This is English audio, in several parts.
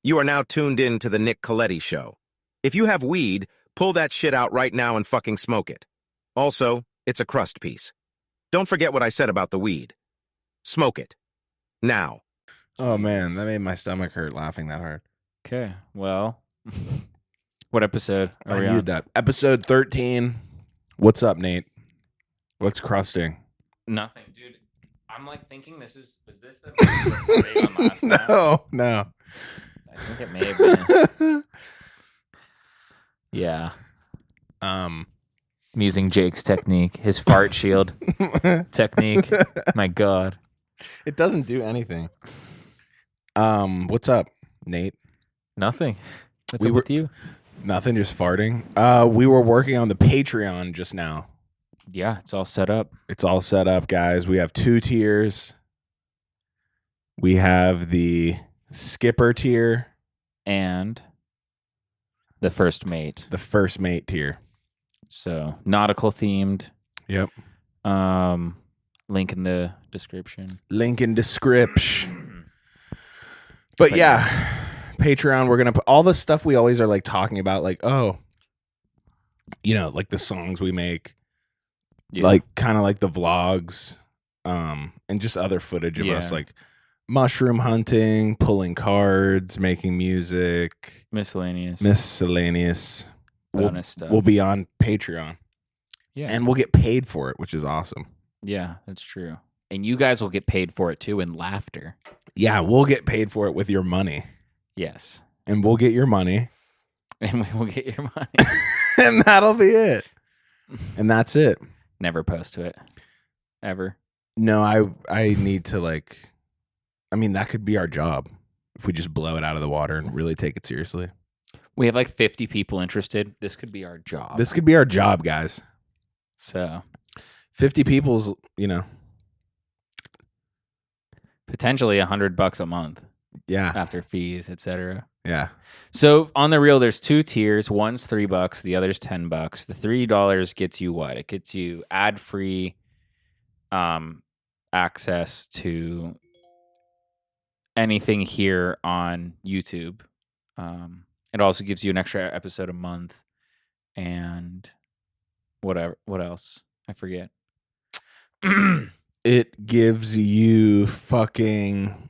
You are now tuned in to the Nick Colletti Show. If you have weed, pull that shit out right now and fucking smoke it. Also, it's a crust piece. Don't forget what I said about the weed. Smoke it. Now. Oh, man, that made my stomach hurt laughing that hard. Okay, well, what episode are I we needed on? that. Episode 13. What's up, Nate? What's crusting? Nothing, dude. I'm like thinking was this the day on last time? No. I think it may have been. Yeah. I'm using Jake's technique, his fart shield technique. My God. It doesn't do anything. What's up, Nate? Nothing. What's up with you? Nothing, just farting. We were working on the Patreon just now. Yeah, it's all set up. It's all set up, guys. We have 2 tiers. We have the skipper tier. And the first mate. The first mate tier. So, nautical themed. Yep. Link in the description. Link in description. But yeah, Patreon, we're going to put all the stuff we always are like talking about, like, like the songs we make, like kind of like the vlogs, and just other footage of us, like mushroom hunting, pulling cards, making music, miscellaneous bonus stuff. We'll be on Patreon. Yeah. And we'll get paid for it, which is awesome. Yeah, that's true. And you guys will get paid for it too in laughter. Yeah, we'll get paid for it with your money. Yes. And we'll get your money. And we will get your money. And that'll be it. And that's it. Never post to it. Ever. No, I need to that could be our job if we just blow it out of the water and really take it seriously. We have like 50 people interested. This could be our job. This could be our job, guys. So 50 people's, potentially $100 a month. Yeah. After fees, etc. Yeah. So on the real, there's 2 tiers. One's $3, the other's $10. The $3 gets you what? It gets you ad-free access to anything here on YouTube. It also gives you an extra episode a month, and whatever. What else? I forget. It gives you fucking.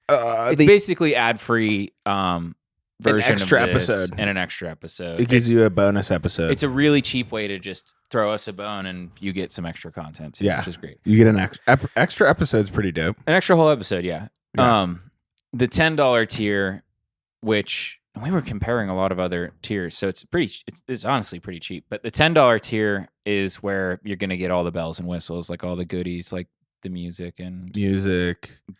It's basically ad-free version extra of this episode and an extra episode. It gives you a bonus episode. It's a really cheap way to just throw us a bone, and you get some extra content too, which is great. You get an extra episode's pretty dope. An extra whole episode, yeah. The $10 tier, which we were comparing a lot of other tiers, so it's honestly pretty cheap. But the $10 tier is where you're gonna get all the bells and whistles, like all the goodies, like the music,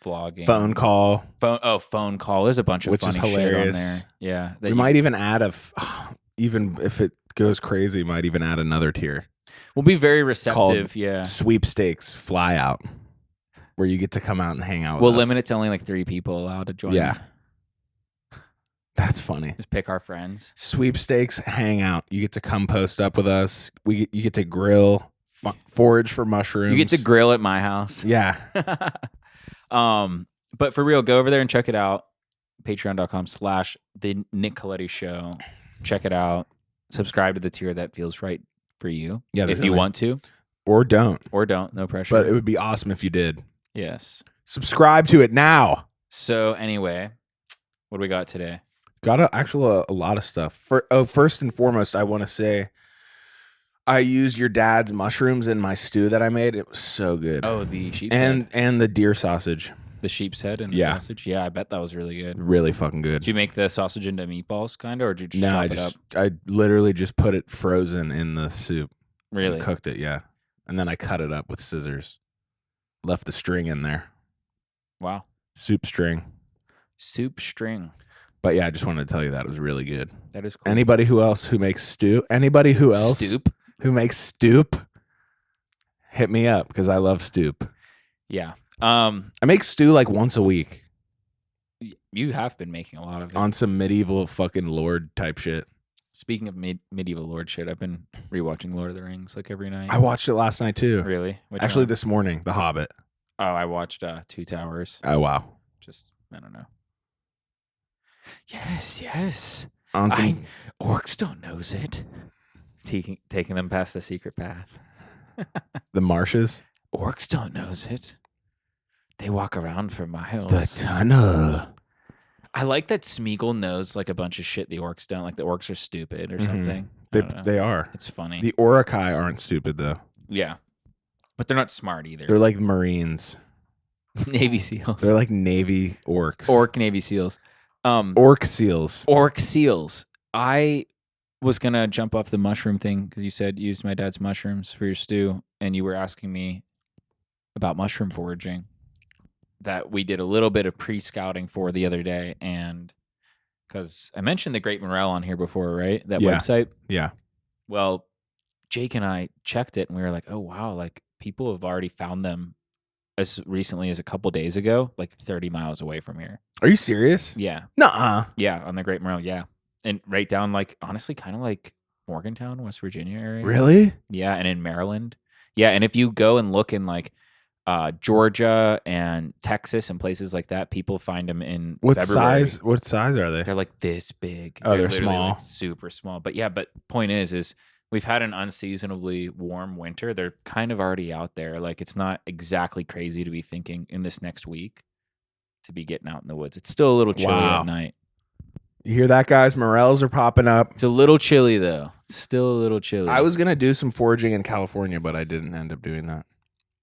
vlogging, phone call. Phone call. There's a bunch of which funny is hilarious. shit on there. Yeah, We might even add even if it goes crazy, might even add another tier. We'll be very receptive. Called sweepstakes fly out, where you get to come out and hang out with We'll us. limit it to only like 3 people allowed to join. Yeah. That's funny. Just pick our friends. Sweepstakes hangout. You get to come post up with us. You get to grill, forage for mushrooms. You get to grill at my house. Yeah. But for real, go over there and check it out. Patreon.com/The Nick Colletti Show. Check it out. Subscribe to the tier that feels right for you. Yeah, if you want to. Or don't. No pressure. But it would be awesome if you did. Yes. Subscribe to it now. So anyway, what do we got today? Got a lot of stuff. First and foremost, I want to say I used your dad's mushrooms in my stew that I made. It was so good. Oh, the sheep's head. And the deer sausage. The sheep's head and the sausage? Yeah, I bet that was really good. Really fucking good. Did you make the sausage into meatballs, kind of, or did you just chop it up? I literally just put it frozen in the soup. Really? Cooked it, yeah. And then I cut it up with scissors. Left the string in there. Wow. Soup string. Soup string. But yeah, I just wanted to tell you that it was really good. That is cool. Anybody who makes stew? Anybody who else who makes stoop? Hit me up because I love stoop. Yeah. I make stew like once a week. You have been making a lot of it. On some medieval fucking lord type shit. Speaking of medieval lord shit, I've been rewatching Lord of the Rings like every night. I watched it last night too. Really? Actually, this morning, The Hobbit. Oh, I watched Two Towers. Oh, wow. Just, I don't know. Yes. On some, Orcs don't knows it. Taking them past the secret path. the marshes. Orcs don't knows it. They walk around for miles. The tunnel. I like that Smeagol knows like a bunch of shit the orcs don't. Like the orcs are stupid or something. They are. It's funny. The Orokai aren't stupid though. Yeah. But they're not smart either. They're like Marines. Navy SEALs. They're like Navy orcs. Orc Navy SEAls. Orc seals. Orc seals. I was going to jump off the mushroom thing because you said you used my dad's mushrooms for your stew, and you were asking me about mushroom foraging that we did a little bit of pre-scouting for the other day. And because I mentioned the Great Morel on here before, right? That website. Yeah. Well, Jake and I checked it, and we were like, oh, wow, like people have already found them as recently as a couple days ago, like 30 miles away from here. Are you serious? Yeah. Nuh-uh. Yeah, on the Great Morel, yeah. And right down, like, honestly, kind of like Morgantown, West Virginia area. Really? Yeah, and in Maryland. Yeah, and if you go and look in, like, Georgia and Texas and places like that, people find them in February. What size are they? They're like this big. Oh, they're literally, small. like, super small. But yeah, point is we've had an unseasonably warm winter. They're kind of already out there. Like, it's not exactly crazy to be thinking in this next week to be getting out in the woods. It's still a little chilly at night. You hear that, guys? Morels are popping up. It's a little chilly, though. It's still a little chilly. I was going to do some foraging in California, but I didn't end up doing that.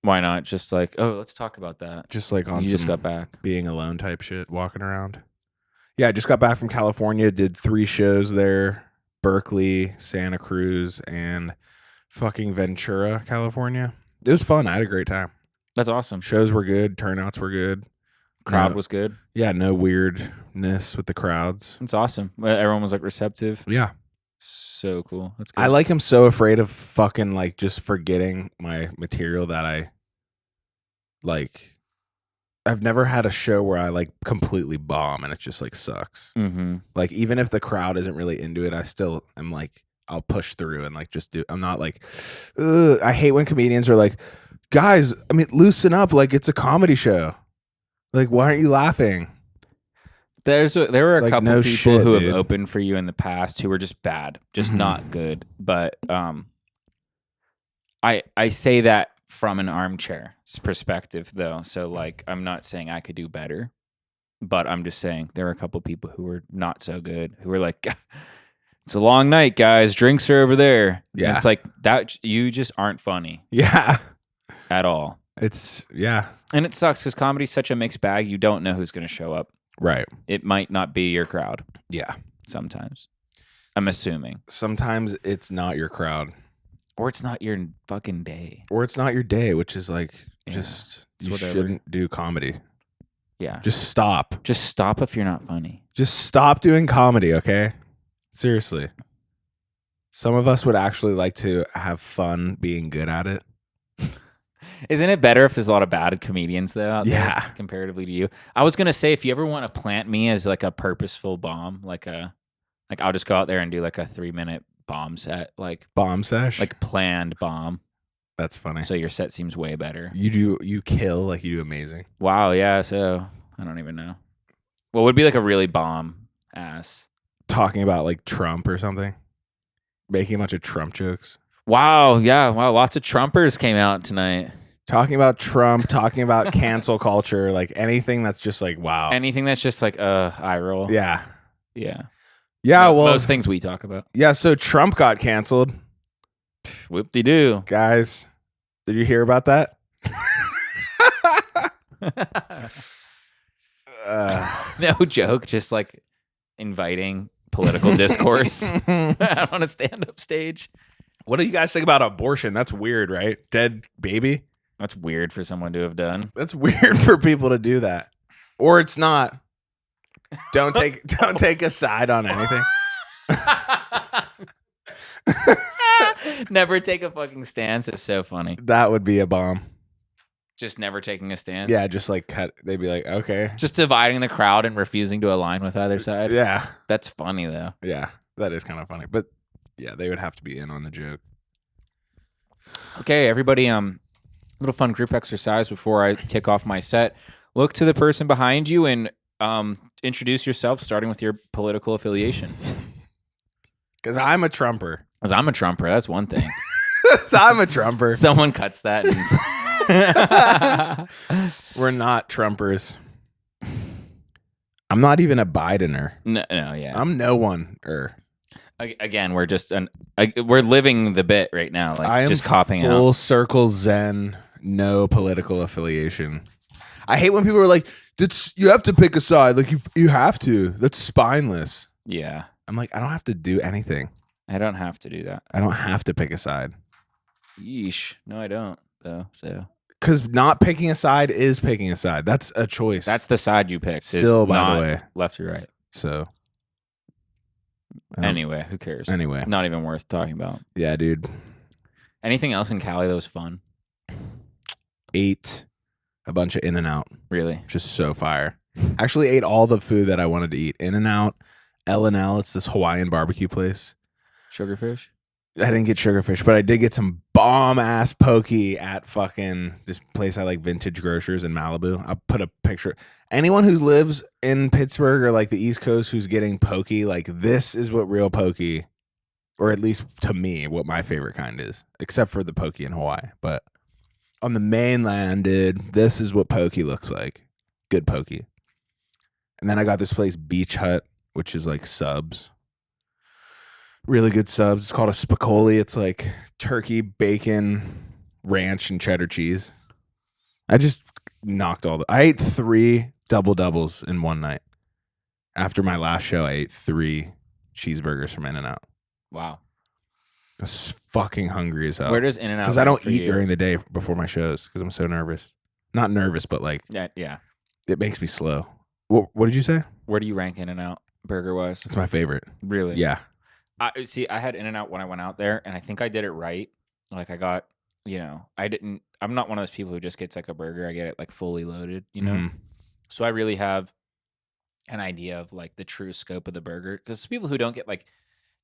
Why not? Just like, oh, let's talk about that. Just like on You some just got back. being alone type shit, walking around. Yeah, I just got back from California, did 3 shows there. Berkeley, Santa Cruz, and fucking Ventura, California. It was fun. I had a great time. That's awesome. Shows were good. Turnouts were good. Crowd was good. Yeah, no weirdness with the crowds. It's awesome. Everyone was like receptive. Yeah. So cool. That's good. I like I'm so afraid of fucking like just forgetting my material that I like. I've never had a show where I like completely bomb and it just like sucks. Mm-hmm. Like even if the crowd isn't really into it, I still am like I'll push through and like just do. I'm not like I hate when comedians are like, guys, I mean, loosen up. Like it's a comedy show. Like why aren't you laughing? There were a couple people shit, who dude. have opened for you in the past who were just bad, just not good. But I say that from an armchair perspective, though. So like, I'm not saying I could do better, but I'm just saying there were a couple people who were not so good, who were like, it's a long night, guys. Drinks are over there. Yeah, and it's like that. You just aren't funny. Yeah, at all. It's yeah, and it sucks because comedy's such a mixed bag. You don't know who's going to show up. Right. It might not be your crowd. Yeah. Sometimes. I'm assuming. Sometimes it's not your crowd. Or it's not your fucking day. Or it's not your day, which is like, Yeah, just, you whatever. shouldn't do comedy. Yeah. Just stop. Just stop if you're not funny. Just stop doing comedy, okay? Seriously. Some of us would actually like to have fun being good at it. Isn't it better if there's a lot of bad comedians though out Yeah. there comparatively to you? I was gonna say if you ever want to plant me as like a purposeful bomb, like I'll just go out there and do like a 3-minute bomb set, like Bomb sesh? like planned bomb. That's funny. So your set seems way better. You kill, like you do amazing. Wow, yeah, so I don't even know. What would be like a really bomb ass? Talking about like Trump or something. Making a bunch of Trump jokes. Wow, yeah, wow, lots of Trumpers came out tonight. Talking about Trump, talking about cancel culture, like anything that's just like, wow. Anything that's just like eye roll. Yeah. Yeah. Yeah, well. Most things we talk about. Yeah, so Trump got canceled. Whoop-de-doo. Guys, did you hear about that? No joke, just like inviting political discourse out on a stand-up stage. What do you guys think about abortion? That's weird, right? Dead baby? That's weird for someone to have done. That's weird for people to do that. Or it's not. Don't take a side on anything. Never take a fucking stance. It's so funny. That would be a bomb. Just never taking a stance. Yeah, just like cut. They'd be like, okay. Just dividing the crowd and refusing to align with either side. Yeah. That's funny though. Yeah, that is kind of funny. But yeah, they would have to be in on the joke. Okay, everybody, little fun group exercise before I kick off my set. Look to the person behind you and introduce yourself, starting with your political affiliation. Because I'm a Trumper. Because I'm a Trumper. That's one thing. So I'm a Trumper. Someone cuts that. And We're not Trumpers. I'm not even a Bidener. no, yeah. I'm no one. Again, we're just we're living the bit right now. Like I am just copying full out. circle Zen, no political affiliation. I hate when people are like, you have to pick a side. Like you have to. That's spineless. Yeah. I'm like, I don't have to do anything. I don't have to do that. I don't have to pick a side. Yeesh. No, I don't, though. So Because not picking a side is picking a side. That's a choice. that's the side you picked. Still, is by not the way. left or right. So. Anyway, who cares? Anyway. Not even worth talking about. Yeah, dude. Anything else in Cali that was fun? Ate a bunch of In-N-Out. Really? Just so fire. Actually ate all the food that I wanted to eat. In-N-Out, L&L. It's this Hawaiian barbecue place. Sugarfish? I didn't get sugarfish, but I did get some bomb-ass poke at fucking this place I like, Vintage Grocers in Malibu. I'll put a picture. Anyone who lives in Pittsburgh or like the East Coast who's getting poke, like this is what real poke, or at least to me, what my favorite kind is, except for the poke in Hawaii. But on the mainland, dude, this is what poke looks like. Good poke. And then I got this place, Beach Hut, which is like subs. Really good subs. It's called a spicoli. It's like turkey, bacon, ranch, and cheddar cheese. I just knocked I ate 3 double-doubles in one night. After my last show, I ate 3 cheeseburgers from In-N-Out. Wow. I was fucking hungry as hell. Where does In-N-Out? Because I don't rank for eat you? during the day before my shows because I'm so nervous. Not nervous, but like Yeah. it makes me slow. What did you say? Where do you rank In-N-Out burger-wise? It's my favorite. Really? Yeah. I had In-N-Out when I went out there, and I think I did it right. Like I got, I'm not one of those people who just gets like a burger. I get it like fully loaded, Mhm. So I really have an idea of like the true scope of the burger. Because people who don't get like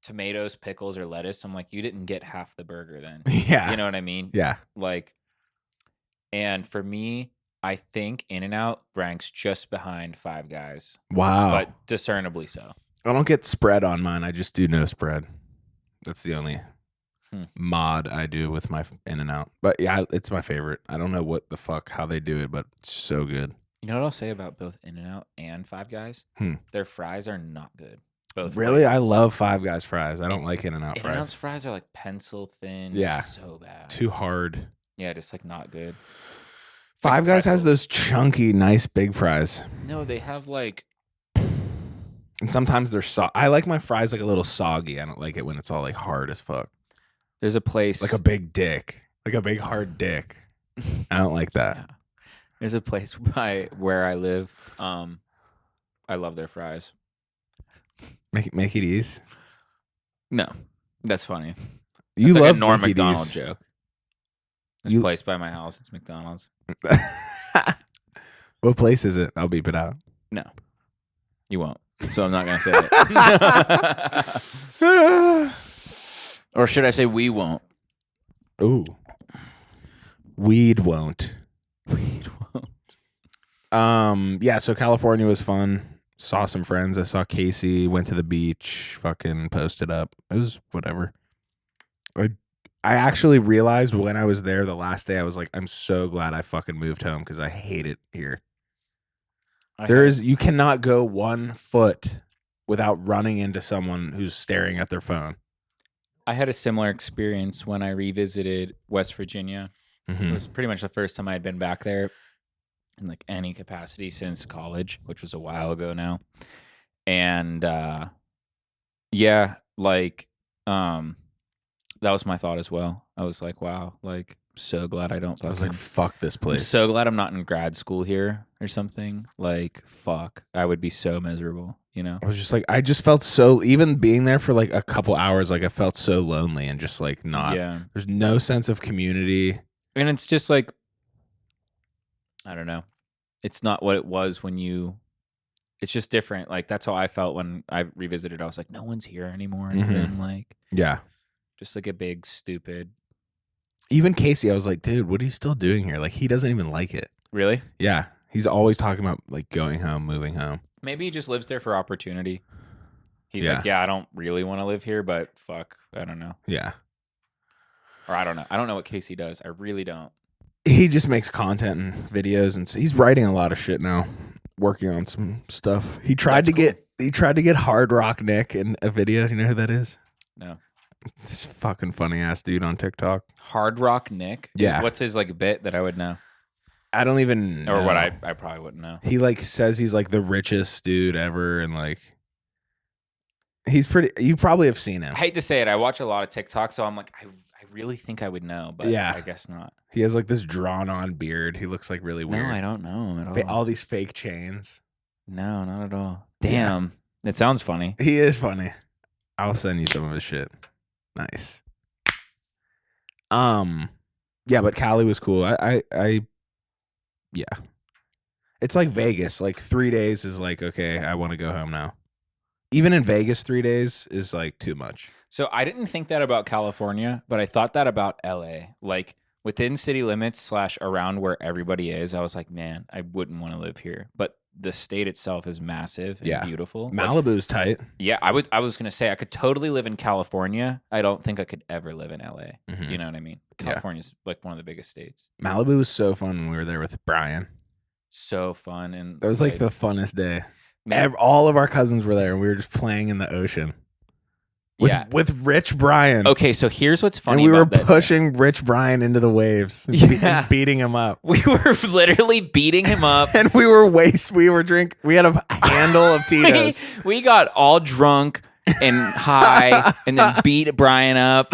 tomatoes, pickles, or lettuce, I'm like, you didn't get half the burger then. Yeah. You know what I mean? Yeah. Like, and for me, I think In-N-Out ranks just behind Five Guys, Wow. but discernibly so. I don't get spread on mine. I just do no spread. That's the only mod I do with my In-N-Out. But yeah, it's my favorite. I don't know what the fuck, how they do it, but it's so good. You know what I'll say about both In-N-Out and Five Guys? Their fries are not good. Both Really? places. I love Five Guys fries. I don't like In-N-Out fries. In-N-Out's fries are like pencil thin. Yeah. So bad. Too hard. Yeah, just like not good. Five like Guys has pretzels. those chunky, nice big fries. No, they have like, And sometimes they're I like my fries like a little soggy. I don't like it when it's all like hard as fuck. there's a place. Like a big dick. Like a big hard dick. I don't like that. Yeah. There's a place by where I live. I love their fries. Make it easy. No, that's funny. You That's like love a Norm Mickey Macdonald D's. joke. There's a place by my house. It's McDonald's. What place is it? I'll beep it out. No, you won't. So I'm not gonna say it. Or should I say we won't? Ooh. Weed won't. Weed won't. Yeah, so California was fun. Saw some friends. I saw Casey, went to the beach, fucking posted up. It was whatever. I actually realized when I was there the last day, I was like, I'm so glad I fucking moved home because I hate it here. You cannot go 1 foot without running into someone who's staring at their phone. I had a similar experience when I revisited West Virginia. It was pretty much the first time I had been back there in like any capacity since college, which was a while ago now. And that was my thought as well. I was like, wow, like so glad I don't. I was like, fuck this place. I'm so glad I'm not in grad school here or something. Like, fuck, I would be so miserable. I was just like, I just felt so, even being there for like a couple hours, like I felt so lonely and just like there's no sense of community. And it's just like, I don't know. It's not what it was it's just different. Like, that's how I felt when I revisited. I was like, no one's here anymore. And then like, yeah, just like a big stupid. Even Casey, I was like, dude, what are you still doing here? Like, he doesn't even like it. Really? Yeah. He's always talking about like going home, moving home. Maybe he just lives there for opportunity. He's Yeah. like, yeah, I don't really want to live here, but fuck, I don't know. Yeah. Or I don't know. I don't know what Casey does. I really don't. He just makes content and videos, and he's writing a lot of shit now, working on some stuff. He tried to get Hard Rock Nick in a video. You know who that is? No. This fucking funny ass dude on TikTok. Hard Rock Nick? Yeah. What's his like bit that I would know? I don't even know. Or what I probably wouldn't know. He like says he's like the richest dude ever, and like he's pretty. You probably have seen him. I hate to say it. I watch a lot of TikTok, so I'm like, I really think I would know, but Yeah. I guess not. He has like this drawn on beard. He looks like really weird. No, I don't know him at all. All these fake chains. No, not at all. Damn. Yeah. It sounds funny. He is funny. I'll send you some of his shit. Nice. Yeah, but Cali was cool. Yeah. It's like Vegas. Like 3 days is like, okay, I want to go home now. Even in Vegas, 3 days is like too much. So I didn't think that about California, but I thought that about LA. Like within city limits / around where everybody is, I was like, man, I wouldn't want to live here. But the state itself is massive and beautiful. Malibu's tight. Yeah, I was gonna say I could totally live in California. I don't think I could ever live in LA. Mhm. You know what I mean? California's like one of the biggest states. Malibu was so fun when we were there with Brian. So fun, and That was like the funnest day. man, All of our cousins were there, and we were just playing in the ocean. With Rich Brian. Okay, so here's what's funny. And we were about that pushing Rich Brian into the waves and and beating him up. We were literally beating him up. And we had a handle of Tito's. We got all drunk and high and then beat Brian up.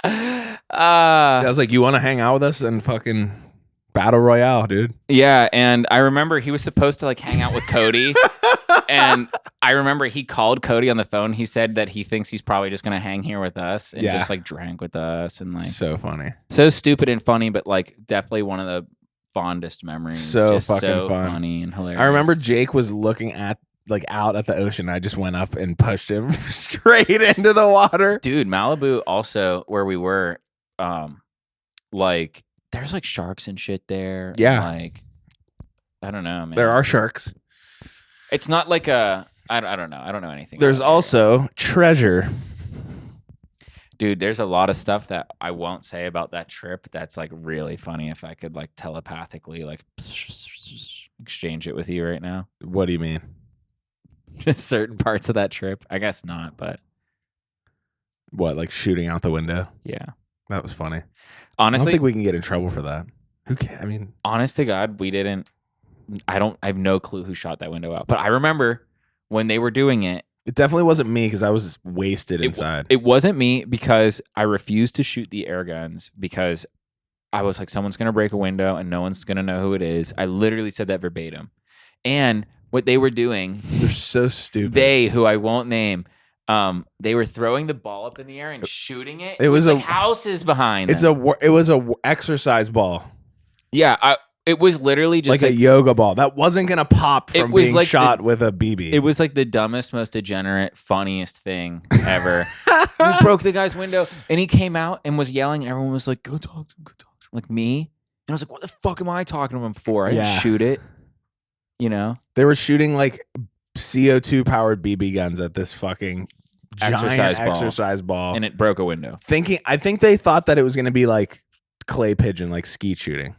I was like, you want to hang out with us? Then fucking Battle Royale, dude. Yeah, and I remember he was supposed to like hang out with Cody. And I remember he called Cody on the phone. He said that he thinks he's probably just gonna hang here with us and just like drank with us and like so funny, so stupid and funny, but like definitely one of the fondest memories. So just fucking so fun. Funny and hilarious. I remember Jake was looking at out at the ocean. I just went up and pushed him straight into the water. Dude, Malibu also where we were, like there's like sharks and shit there. Yeah, like I don't know, man. There are sharks. It's not like a I don't know. I don't know anything. There's also treasure. Dude, there's a lot of stuff that I won't say about that trip that's like really funny if I could like telepathically like exchange it with you right now. What do you mean? Just certain parts of that trip. I guess not, but what, like shooting out the window? Yeah. That was funny. Honestly, I don't think we can get in trouble for that. Who can? I mean, honest to God, we didn't. I have no clue who shot that window out. But I remember when they were doing it. It definitely wasn't me because I was wasted inside. It wasn't me because I refused to shoot the air guns because I was like, someone's going to break a window and no one's going to know who it is. I literally said that verbatim. And what they were doing. They're so stupid. Who I won't name. They were throwing the ball up in the air and shooting it. It was like houses behind. It was a exercise ball. Yeah, it was literally just like a yoga ball that wasn't gonna pop from being like shot with a BB. It was like the dumbest, most degenerate, funniest thing ever. We broke the guy's window, and he came out and was yelling, and everyone was like, "Go talk to him, go talk to him." Like me, and I was like, "What the fuck am I talking to him for? I didn't shoot it." You know, they were shooting like CO2 powered BB guns at this fucking giant exercise ball, and it broke a window. I think they thought that it was gonna be like clay pigeon, like skeet shooting.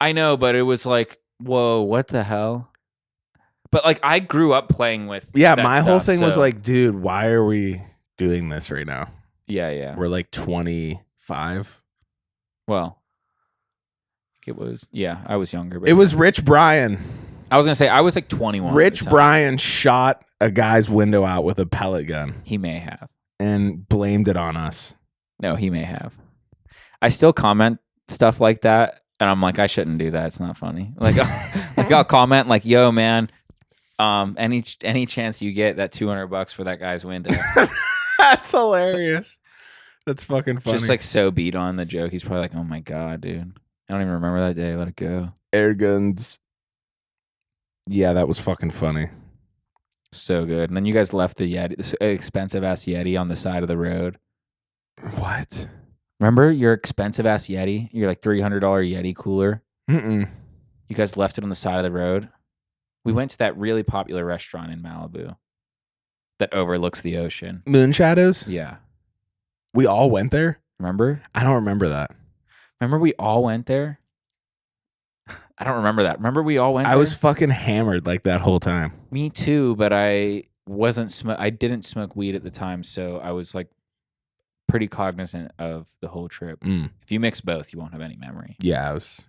I know, but it was like, whoa, what the hell? But like, I grew up playing with. Yeah, my whole thing was like, dude, why are we doing this right now? Yeah. We're like 25. Well, it was. Yeah, I was younger. But it was Rich Brian. I was gonna say I was like 21. Rich Brian shot a guy's window out with a pellet gun. He may have, and blamed it on us. No, he may have. I still comment stuff like that. And I'm like, I shouldn't do that. It's not funny. Like I'll comment like, yo, man, any chance you get that $200 for that guy's window. That's hilarious. That's fucking funny. Just like so beat on the joke. He's probably like, oh my God, dude. I don't even remember that day. Let it go. Air guns. Yeah, that was fucking funny. So good. And then you guys left the Yeti, this expensive ass Yeti on the side of the road. What? Remember your expensive ass Yeti? Your like $300 Yeti cooler? Mm-mm. You guys left it on the side of the road. We went to that really popular restaurant in Malibu that overlooks the ocean. Moon Shadows? Yeah. We all went there? Remember? I don't remember that. Remember we all went there? I don't remember that. Remember we all went there? I was fucking hammered like that whole time. Me too, but I didn't smoke weed at the time, so I was like pretty cognizant of the whole trip. If you mix both, you won't have any memory. Yeah, I was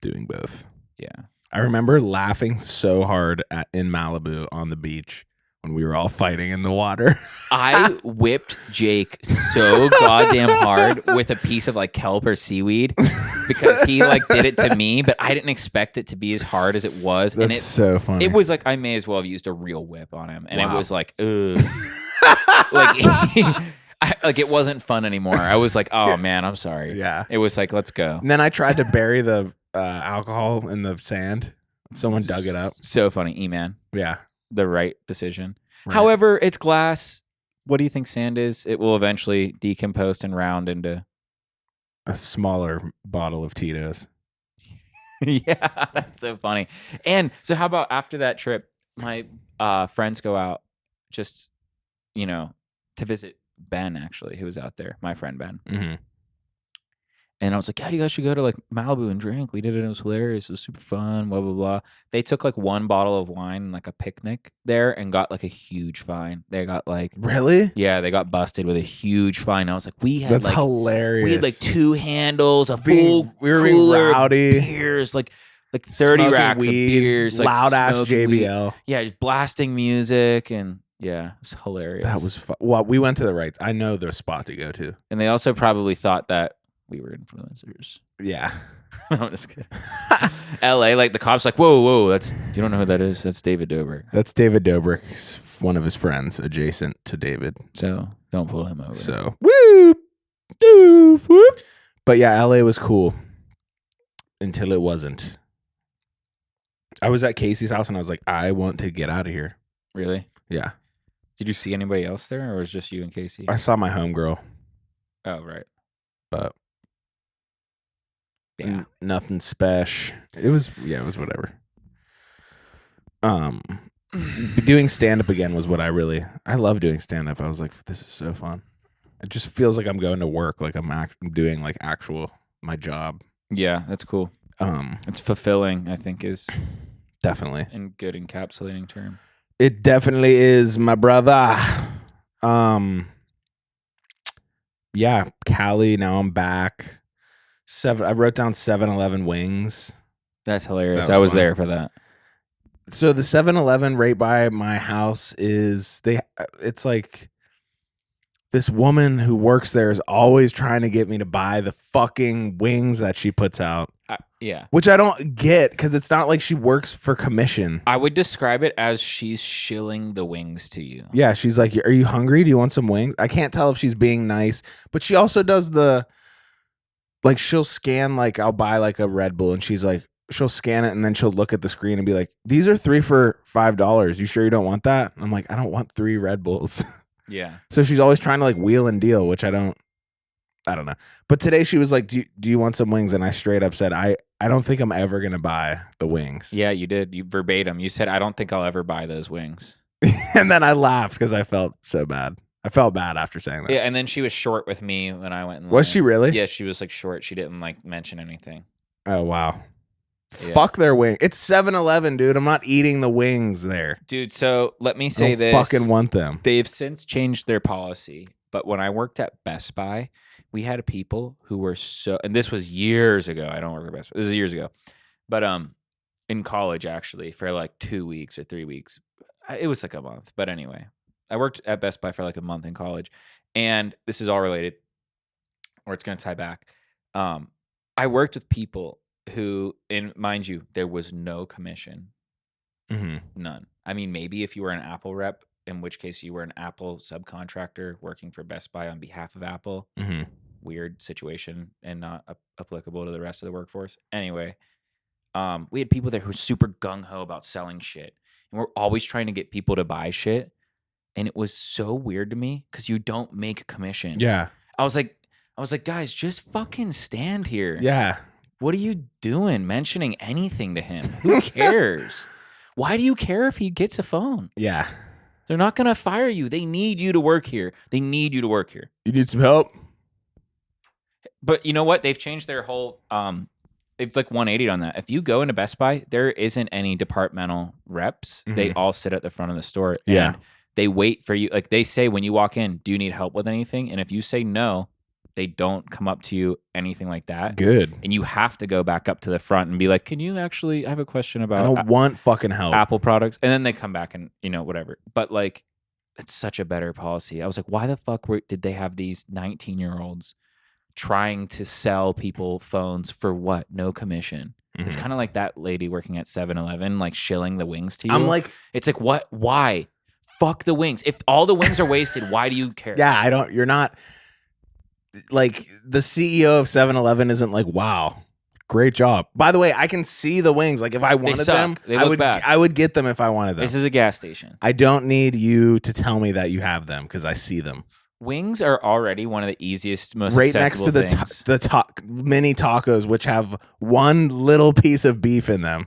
doing both. Yeah. I remember laughing so hard in Malibu on the beach when we were all fighting in the water. I whipped Jake so goddamn hard with a piece of like kelp or seaweed because he like did it to me, but I didn't expect it to be as hard as it was. That's and it, so funny. It was like I may as well have used a real whip on him, and Wow. it was like, ugh. Like it wasn't fun anymore. I was like, oh man, I'm sorry. Yeah. It was like, let's go. And then I tried to bury the alcohol in the sand. Someone dug it up. So funny, E-Man. Yeah. The right decision. Right. However, it's glass. What do you think sand is? It will eventually decompose and round into a smaller bottle of Tito's. Yeah, that's so funny. And so how about after that trip, my friends go out just, to visit Ben, actually, who was out there, my friend Ben. Mm-hmm. And I was like, yeah, you guys should go to like Malibu and drink. We did it. It was hilarious. It was super fun, blah, blah, blah. They took like one bottle of wine and like a picnic there and got like a huge fine. They got like... Really? Yeah, they got busted with a huge fine. I was like, That's hilarious. We had like 2 handles, a we full were cooler rowdy. of beers, like 30 Smoking racks weed, of beers. Like loud ass smoking JBL. weed. Yeah, just blasting music and... Yeah, it was hilarious. That was fun. Well, we went to the right. I know the spot to go to. And they also probably thought that we were influencers. Yeah. I'm just kidding. LA, like the cops, like, whoa, you don't know who that is? That's David Dobrik. That's David Dobrik, one of his friends adjacent to David. So don't pull him over. So whoop, doop, whoop. But yeah, LA was cool until it wasn't. I was at Casey's house and I was like, I want to get out of here. Really? Yeah. Did you see anybody else there, or was it just you and Casey? I saw my homegirl, Oh, right. but Yeah. nothing special. It was whatever. Doing stand up again was what I love doing stand up. I was like, this is so fun. It just feels like I'm going to work, like I'm doing like my job. Yeah, that's cool. It's fulfilling, I think, is Definitely. a good encapsulating term. It definitely is, my brother. Yeah, Cali. Now I'm back. I wrote down 7-Eleven wings. That's hilarious. That was I was fun. there for that. So the 7-Eleven right by my house it's like this woman who works there is always trying to get me to buy the fucking wings that she puts out. Yeah. Which I don't get because it's not like she works for commission. I would describe it as she's shilling the wings to you. Yeah, she's like, are you hungry? Do you want some wings? I can't tell if she's being nice, but she also does like she'll scan, like I'll buy like a Red Bull and she's like, she'll scan it and then she'll look at the screen and be like, these are 3 for $5. You sure you don't want that? I'm like, I don't want 3 Red Bulls. Yeah. So she's always trying to like wheel and deal, which I don't know. But today she was like, do you want some wings? And I straight up said, I don't think I'm ever going to buy the wings. Yeah, you did. You verbatim. You said, I don't think I'll ever buy those wings. And then I laughed because I felt so bad. I felt bad after saying that. Yeah, and then she was short with me when I went in line. Was she really? Yeah, she was like short. She didn't like mention anything. Oh, wow. Yeah. Fuck their wing. It's 7-Eleven, dude. I'm not eating the wings there. Dude, so let me say I don't this. fucking want them. They've since changed their policy. But when I worked at Best Buy, we had people who were and this was years ago. I don't work at Best Buy. This is years ago. But in college, actually, for like 2 weeks or 3 weeks. It was like a month. But anyway, I worked at Best Buy for like a month in college. And this is all related, or it's going to tie back. I worked with people who, and mind you, there was no commission. Mm-hmm. None. I mean, maybe if you were an Apple rep, in which case you were an Apple subcontractor working for Best Buy on behalf of Apple. Mm-hmm. Weird situation and not applicable to the rest of the workforce. Anyway, we had people there who were super gung-ho about selling shit. And we're always trying to get people to buy shit. And it was so weird to me because you don't make a commission. Yeah. I was like, guys, just fucking stand here. Yeah. What are you doing mentioning anything to him? Who cares? Why do you care if he gets a phone? Yeah. They're not going to fire you. They need you to work here. They need you to work here. You need some help? But you know what? They've changed their whole they've like 180 on that. If you go into Best Buy, there isn't any departmental reps. They all sit at the front of the store Yeah. and they wait for you. Like they say when you walk in, do you need help with anything? And if you say no, they don't come up to you, anything like that. Good. And you have to go back up to the front and be like, can you actually, I have a question I about don't want fucking help. Apple products. And then they come back and, whatever. But like, it's such a better policy. I was like, why the fuck did they have these 19-year-olds trying to sell people phones for what? No commission. It's kind of like that lady working at 7-Eleven, like shilling the wings to you. I'm like, it's like, what? Why? Fuck the wings. If all the wings are wasted, why do you care? yeah, you're not, like, the CEO of 7-Eleven isn't like, wow, great job. By the way, I can see the wings. Like, if I wanted them, They look bad. I would get them if I wanted them. This is a gas station. I don't need you to tell me that you have them because I see them. Wings are already one of the easiest, most right next accessible to things. the mini tacos, which have one little piece of beef in them.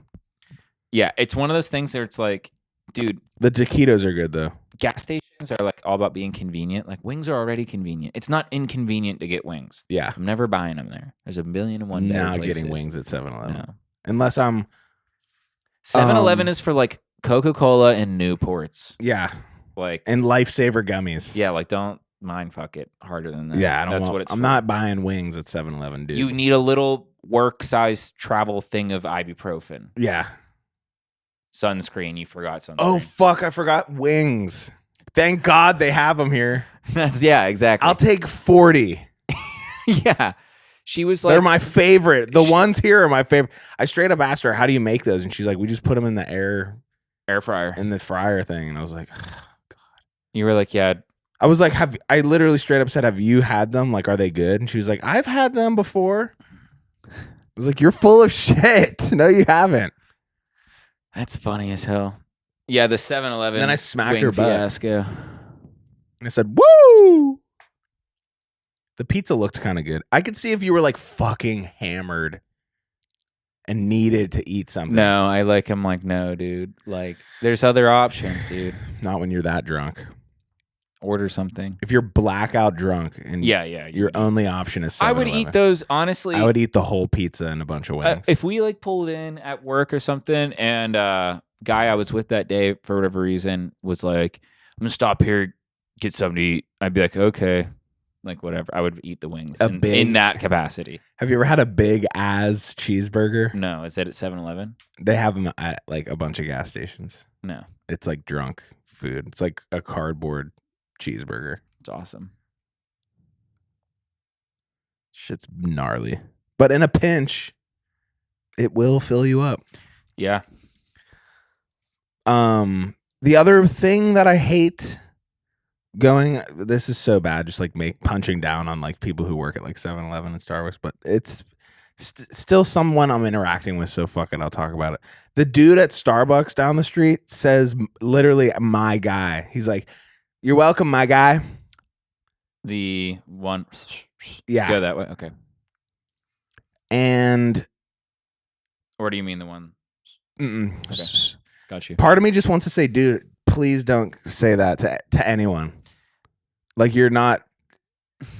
Yeah, it's one of those things where it's like, dude, The taquitos are good though. gas stations are like all about being convenient. Like wings are already convenient. It's not inconvenient to get wings. Yeah, I'm never buying them there. There's a billion and one better not places. getting wings at 7-Eleven. No. Unless I'm 7-Eleven is for like Coca-Cola and Newports. yeah, Like and Lifesaver gummies. yeah, like don't mind fuck it harder than that. Yeah, That's what it's I'm for. not buying wings at 7-Eleven, dude. You need a little work-size travel thing of ibuprofen. Yeah. Sunscreen, you forgot sunscreen. Oh fuck, I forgot wings. Thank God they have them here. Yeah, exactly. I'll take 40. Yeah. She was like, They're my favorite. The ones here are my favorite. I straight up asked her, how do you make those? And she's like, we just put them in the air air fryer. in the fryer thing. And I was like, You were like, yeah. I was like, I literally straight up said, have you had them? Like, are they good? And she was like, I've had them before. I was like, you're full of shit. No, you haven't. That's funny as hell. Yeah, the 7-Eleven. Then I smacked wing her butt. fiasco. And I said, woo! The pizza looked kind of good. I could see if you were like fucking hammered and needed to eat something. No, I like him like, no, dude. Like, there's other options, dude. Not when you're that drunk. Order something. If you're blackout drunk and Yeah. your only option is 7-Eleven. I would eat those, honestly. I would eat the whole pizza and a bunch of wings. If we like pulled in at work or something and guy I was with that day for whatever reason was like, I'm gonna stop here, get something to eat. I'd be like, okay, like whatever. I would eat the wings in that capacity. Have you ever had a big as cheeseburger? No, is that at 7-Eleven? They have them at like a bunch of gas stations. No, It's like drunk food. It's like a cardboard cheeseburger. it's awesome. Shit's gnarly. But in a pinch, it will fill you up. Yeah. The other thing that I hate this is so bad, just like punching down on like people who work at like 7-Eleven and Starbucks, but it's still someone I'm interacting with, so fuck it, I'll talk about it. The dude at Starbucks down the street says literally, my guy. He's like, you're welcome, my guy. The one. Yeah. Go that way. Okay. And Or do you mean the one? mm-mm. Okay. Got you. Part of me just wants to say, dude, please don't say that to anyone. Like, you're not,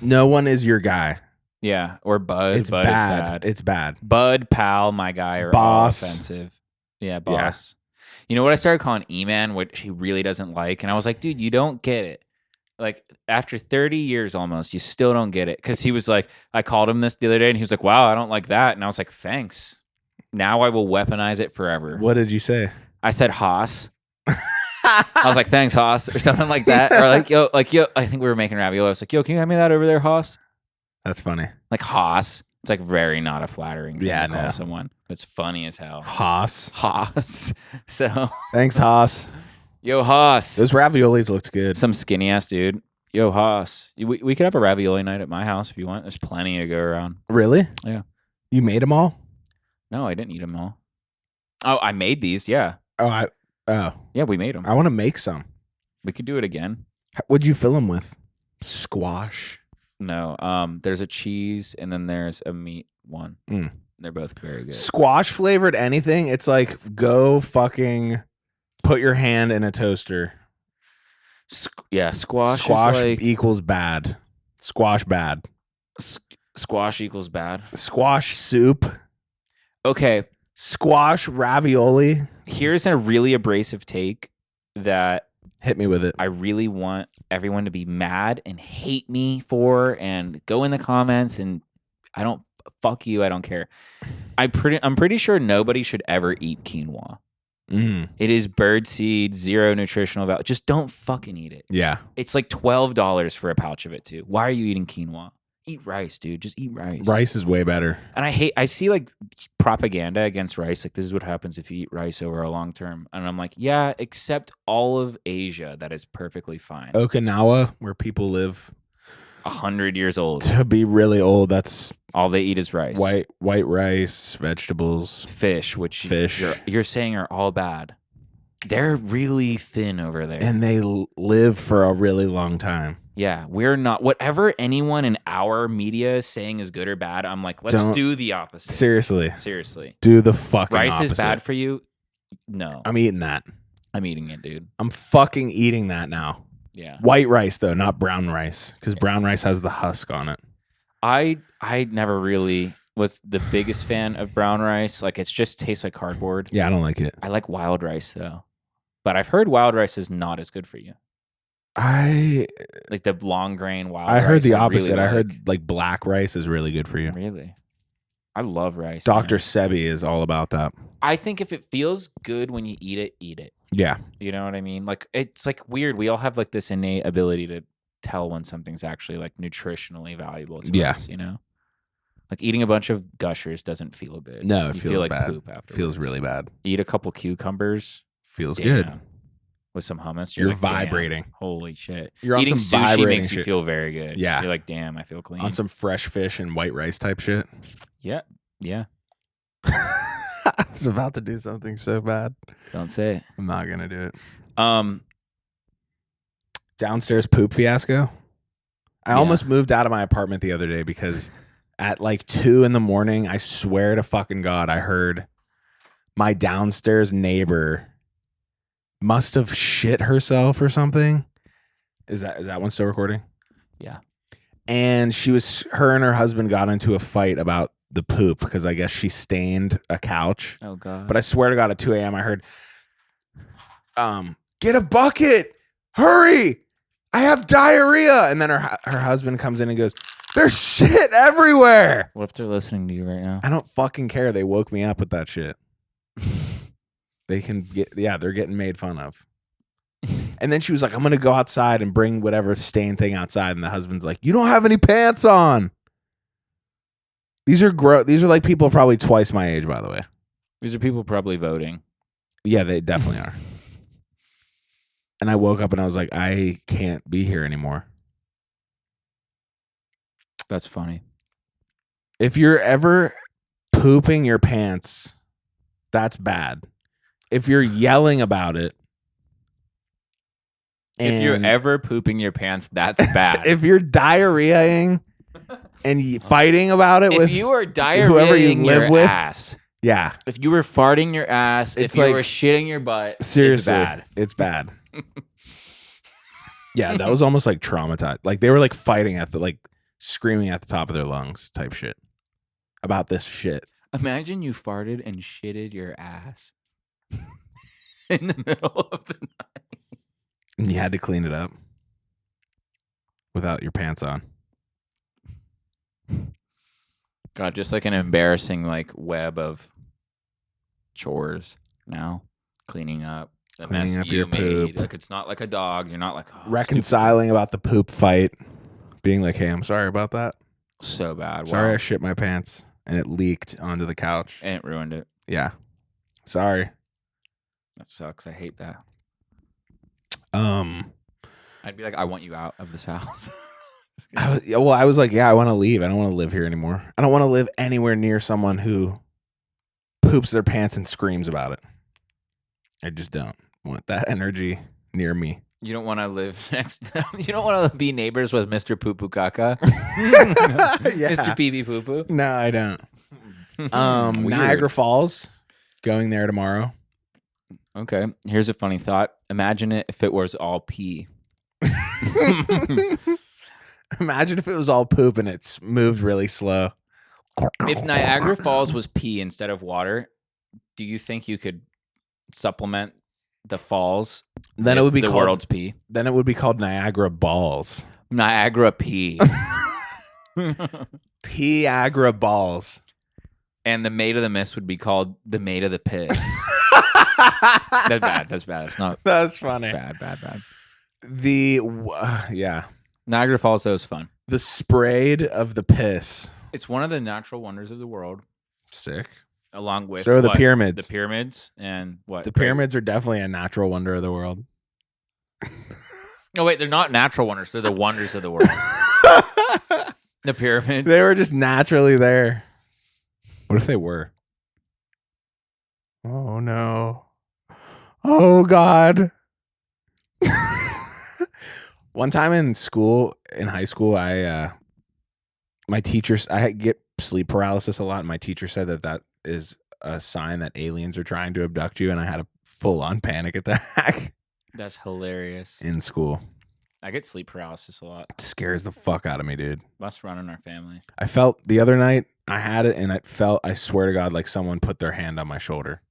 no one is your guy. Yeah. Or Bud. It's Bud bad. is bad. It's bad. Bud, pal, my guy are Boss. all offensive. Yeah, boss. You know what I started calling E-Man, which he really doesn't like? And I was like, dude, you don't get it. Like, after 30 years almost, you still don't get it. Because he was like, I called him this the other day, and he was like, wow, I don't like that. And I was like, thanks. Now I will weaponize it forever. What did you say? I said Haas. I was like, thanks, Haas, or something like that. Or like, yo, I think we were making ravioli. I was like, yo, can you hand me that over there, Haas? That's funny. Like Haas. It's like very not a flattering thing to call no. someone. It's funny as hell. Haas. So, Thanks, Haas. yo, Haas. Those raviolis looked good. Some skinny ass dude. Yo, Haas. We could have a ravioli night at my house if you want. There's plenty to go around. Really? Yeah. You made them all? No, I didn't eat them all. Oh, I made these. Yeah. Yeah, we made them. I want to make some. We could do it again. What'd you fill them with? Squash. No. There's a cheese and then there's a meat one. They're both very good. Squash flavored anything, it's like go fucking put your hand in a toaster. Squash Squash is like, equals bad. Squash bad. squash equals bad. Squash soup. Okay. Squash ravioli. Here's a really abrasive take that Hit me with it. I really want everyone to be mad and hate me for, and go in the comments, and fuck you, I don't care. I'm pretty sure nobody should ever eat quinoa. It is bird seed, zero nutritional value. Just don't fucking eat it. Yeah. It's like $12 for a pouch of it too. Why are you eating quinoa? Eat rice, dude. Just eat rice. Rice is way better. And I see like propaganda against rice. Like, this is what happens if you eat rice over a long term. And I'm like, yeah, except all of Asia, that is perfectly fine. Okinawa, where people live 100 years old. to be really old, that's All they eat is rice. white rice, vegetables. Fish, which you're saying are all bad. They're really thin over there. And they live for a really long time. Yeah, we're not. Whatever anyone in our media is saying is good or bad, I'm like, let's do the opposite. Seriously. Do the fucking Rice opposite. is bad for you? No. I'm eating that. I'm eating it, dude. I'm fucking eating that now. Yeah. White rice, though, not brown rice. Because brown rice has the husk on it. I never really was the biggest fan of brown rice. Like, it just tastes like cardboard. Yeah, I don't like it. I like wild rice, though. But I've heard wild rice is not as good for you. Like the long grain wild rice. I heard the opposite. Really I heard like black rice is really good for you. Really? I love rice. Dr. Man. Sebi is all about that. I think if it feels good when you eat it, eat it. Yeah. You know what I mean? Like, it's like weird. We all have like this innate ability to tell when something's actually like nutritionally valuable to us, you know? Like, eating a bunch of Gushers doesn't feel good. No, it you feels feel like bad. poop afterwards. Feels really bad. Eat a couple cucumbers. Feels Damn. good. With some hummus. You're like, vibrating. Damn, holy shit. You're on Eating some sushi vibrating makes you shit. feel very good. Yeah. You're like, damn, I feel clean. On some fresh fish and white rice type shit. Yeah. Yeah. I was about to do something so bad. Don't say it. I'm not gonna do it. Downstairs poop fiasco. I almost moved out of my apartment the other day because at like 2 a.m, I swear to fucking God, I heard my downstairs neighbor must have shit herself or something. Is that one still recording? Yeah. And her and her husband got into a fight about the poop because I guess she stained a couch. Oh God. But I swear to God, at 2 a.m, I heard, get a bucket, hurry, I have diarrhea. And then her husband comes in and goes, there's shit everywhere. What if they're listening to you right now? I don't fucking care. They woke me up with that shit. They can they're getting made fun of. And then she was like, I'm going to go outside and bring whatever stained thing outside. And the husband's like, you don't have any pants on. These are like people probably twice my age, by the way. These are people probably voting. Yeah, they definitely are. And I woke up and I was like, I can't be here anymore. That's funny. If you're ever pooping your pants, that's bad. If you're yelling about it. If you're ever pooping your pants, that's bad. If you're diarrheaing and fighting about it if you are whoever you diarrheaing live your with, ass. Yeah. If you were farting your ass, It's if you like- were shitting your butt, Seriously, it's bad. It's bad. Yeah, that was almost like traumatized. Like they were like fighting at screaming at the top of their lungs type shit about this shit. Imagine you farted and shitted your ass in the middle of the night. And you had to clean it up without your pants on. God, just like an embarrassing like web of chores now. Cleaning up. The Cleaning mess up you your made. poop. Like, it's not like a dog. You're not like, oh, Reconciling about the poop fight. Being like, hey, I'm sorry about that. so bad. Sorry Wow. I shit my pants and it leaked onto the couch. And it ruined it. Yeah. Sorry. That sucks. I hate that. I I'd be like, I want you out of this house. I was like, yeah, I want to leave. I don't want to live here anymore. I don't want to live anywhere near someone who poops their pants and screams about it. I just don't want that energy near me. You don't want to live next. You don't want to be neighbors with Mr. Poo Poo Caca. Yeah. Mr. Pee Pee Poo Poo. No, I don't. Niagara Falls. Going there tomorrow. Okay. Here's a funny thought. Imagine it if it was all pee. Imagine if it was all poop and it's moved really slow. If Niagara Falls was pee instead of water, do you think you could supplement the falls? Then it would be the called world's pee. Then it would be called Niagara Balls. Niagara pee. Niagara Balls. And the Maid of the Mist would be called the Maid of the Piss. That's bad. That's bad. It's not. That's funny. Bad. Yeah. Niagara Falls, though, is fun. The sprayed of the piss. It's one of the natural wonders of the world. Sick. Along with so are the pyramids. The pyramids and what? The pyramids are definitely a natural wonder of the world. No, wait, they're not natural wonders. They're the wonders of the world. The pyramids. They were just naturally there. What if they were? Oh, no. Oh, God. One time in high school, my teachers, I get sleep paralysis a lot. And my teacher said that is a sign that aliens are trying to abduct you. And I had a full-on panic attack. That's hilarious. In school. I get sleep paralysis a lot. It scares the fuck out of me, dude. Must run in our family. I felt the other night, I had it, and I swear to God, like someone put their hand on my shoulder.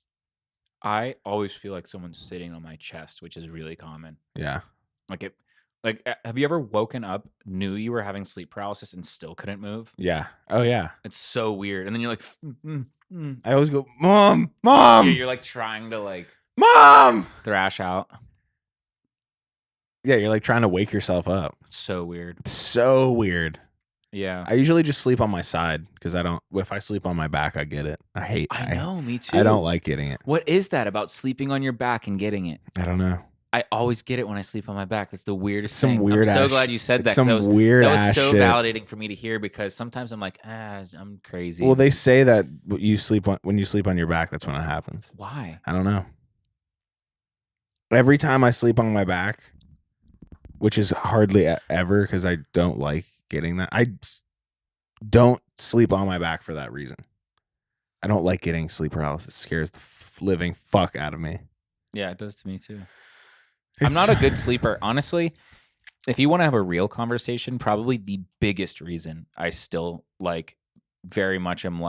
I always feel like someone's sitting on my chest, which is really common. Yeah. Have you ever woken up, knew you were having sleep paralysis, and still couldn't move? Yeah. Oh, yeah. It's so weird. And then you're like, I always go, Mom. You're like trying to like, Mom, thrash out. Yeah, you're like trying to wake yourself up. It's so weird. So weird. Yeah. I usually just sleep on my side because if I sleep on my back, I get it. I know, me too. I don't like getting it. What is that about sleeping on your back and getting it? I don't know. I always get it when I sleep on my back. That's the weirdest Some thing. Weird I'm so ass, glad you said that. Some that was, weird that was ass so shit. validating for me to hear because sometimes I'm like, I'm crazy. Well, they say that when you sleep on your back, that's when it happens. Why? I don't know. Every time I sleep on my back, which is hardly ever because I don't like getting that. I don't sleep on my back for that reason. I don't like getting sleep paralysis. It scares the living fuck out of me. Yeah, it does to me too. I'm not a good sleeper. Honestly, if you want to have a real conversation, probably the biggest reason I still very much am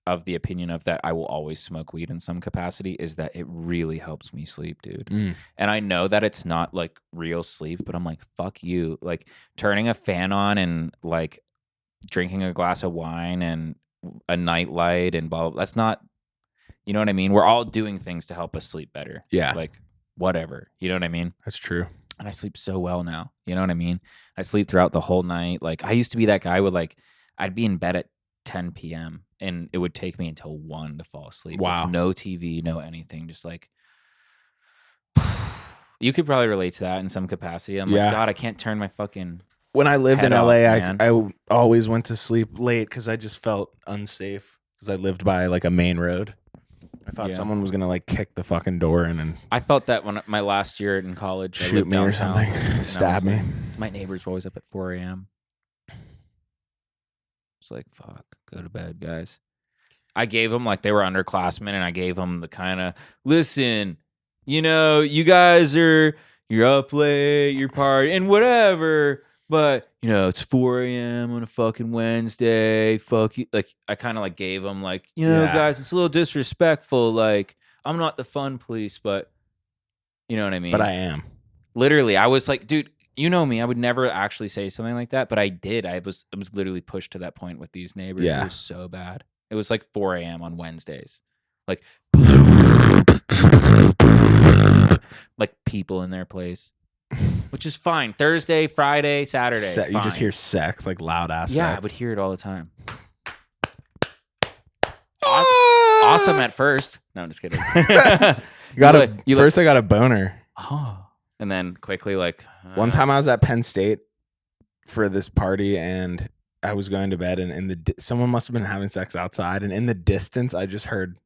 of the opinion of that I will always smoke weed in some capacity is that it really helps me sleep, dude. And I know that it's not real sleep, but I'm like, fuck you. Turning a fan on and drinking a glass of wine and a nightlight and blah, blah, that's not, you know what I mean? We're all doing things to help us sleep better. Yeah. Whatever. You know what I mean? That's true. And I sleep so well now. You know what I mean? I sleep throughout the whole night. I used to be that guy with I'd be in bed at 10 p.m. and it would take me until 1 to fall asleep. Wow. No TV, no anything. Just you could probably relate to that in some capacity. I'm like, God, I can't turn my fucking When I lived in head LA, off, I always went to sleep late because I just felt unsafe because I lived by a main road. I thought someone was gonna kick the fucking door in and I felt that when my last year in college, shoot me or something, stab me. My neighbors were always up at 4 a.m. It's like, fuck, go to bed, guys. I gave them they were underclassmen, and I gave them the kind of listen. You guys you're up late, you're partying, and whatever. But, it's 4 a.m. on a fucking Wednesday. Fuck you. I kind of gave them guys, it's a little disrespectful. I'm not the fun police, but you know what I mean? But I am. Literally, I was dude, you know me. I would never actually say something like that, but I did. I was literally pushed to that point with these neighbors. Yeah. It was so bad. It was 4 a.m. on Wednesdays. People in their place. Which is fine. Thursday, Friday, Saturday. You just hear sex, loud ass. Yeah, sex. I would hear it all the time. Awesome at first. No, I'm just kidding. I got a boner. Oh, and then quickly one time I was at Penn State for this party and I was going to bed and someone must have been having sex outside and in the distance I just heard.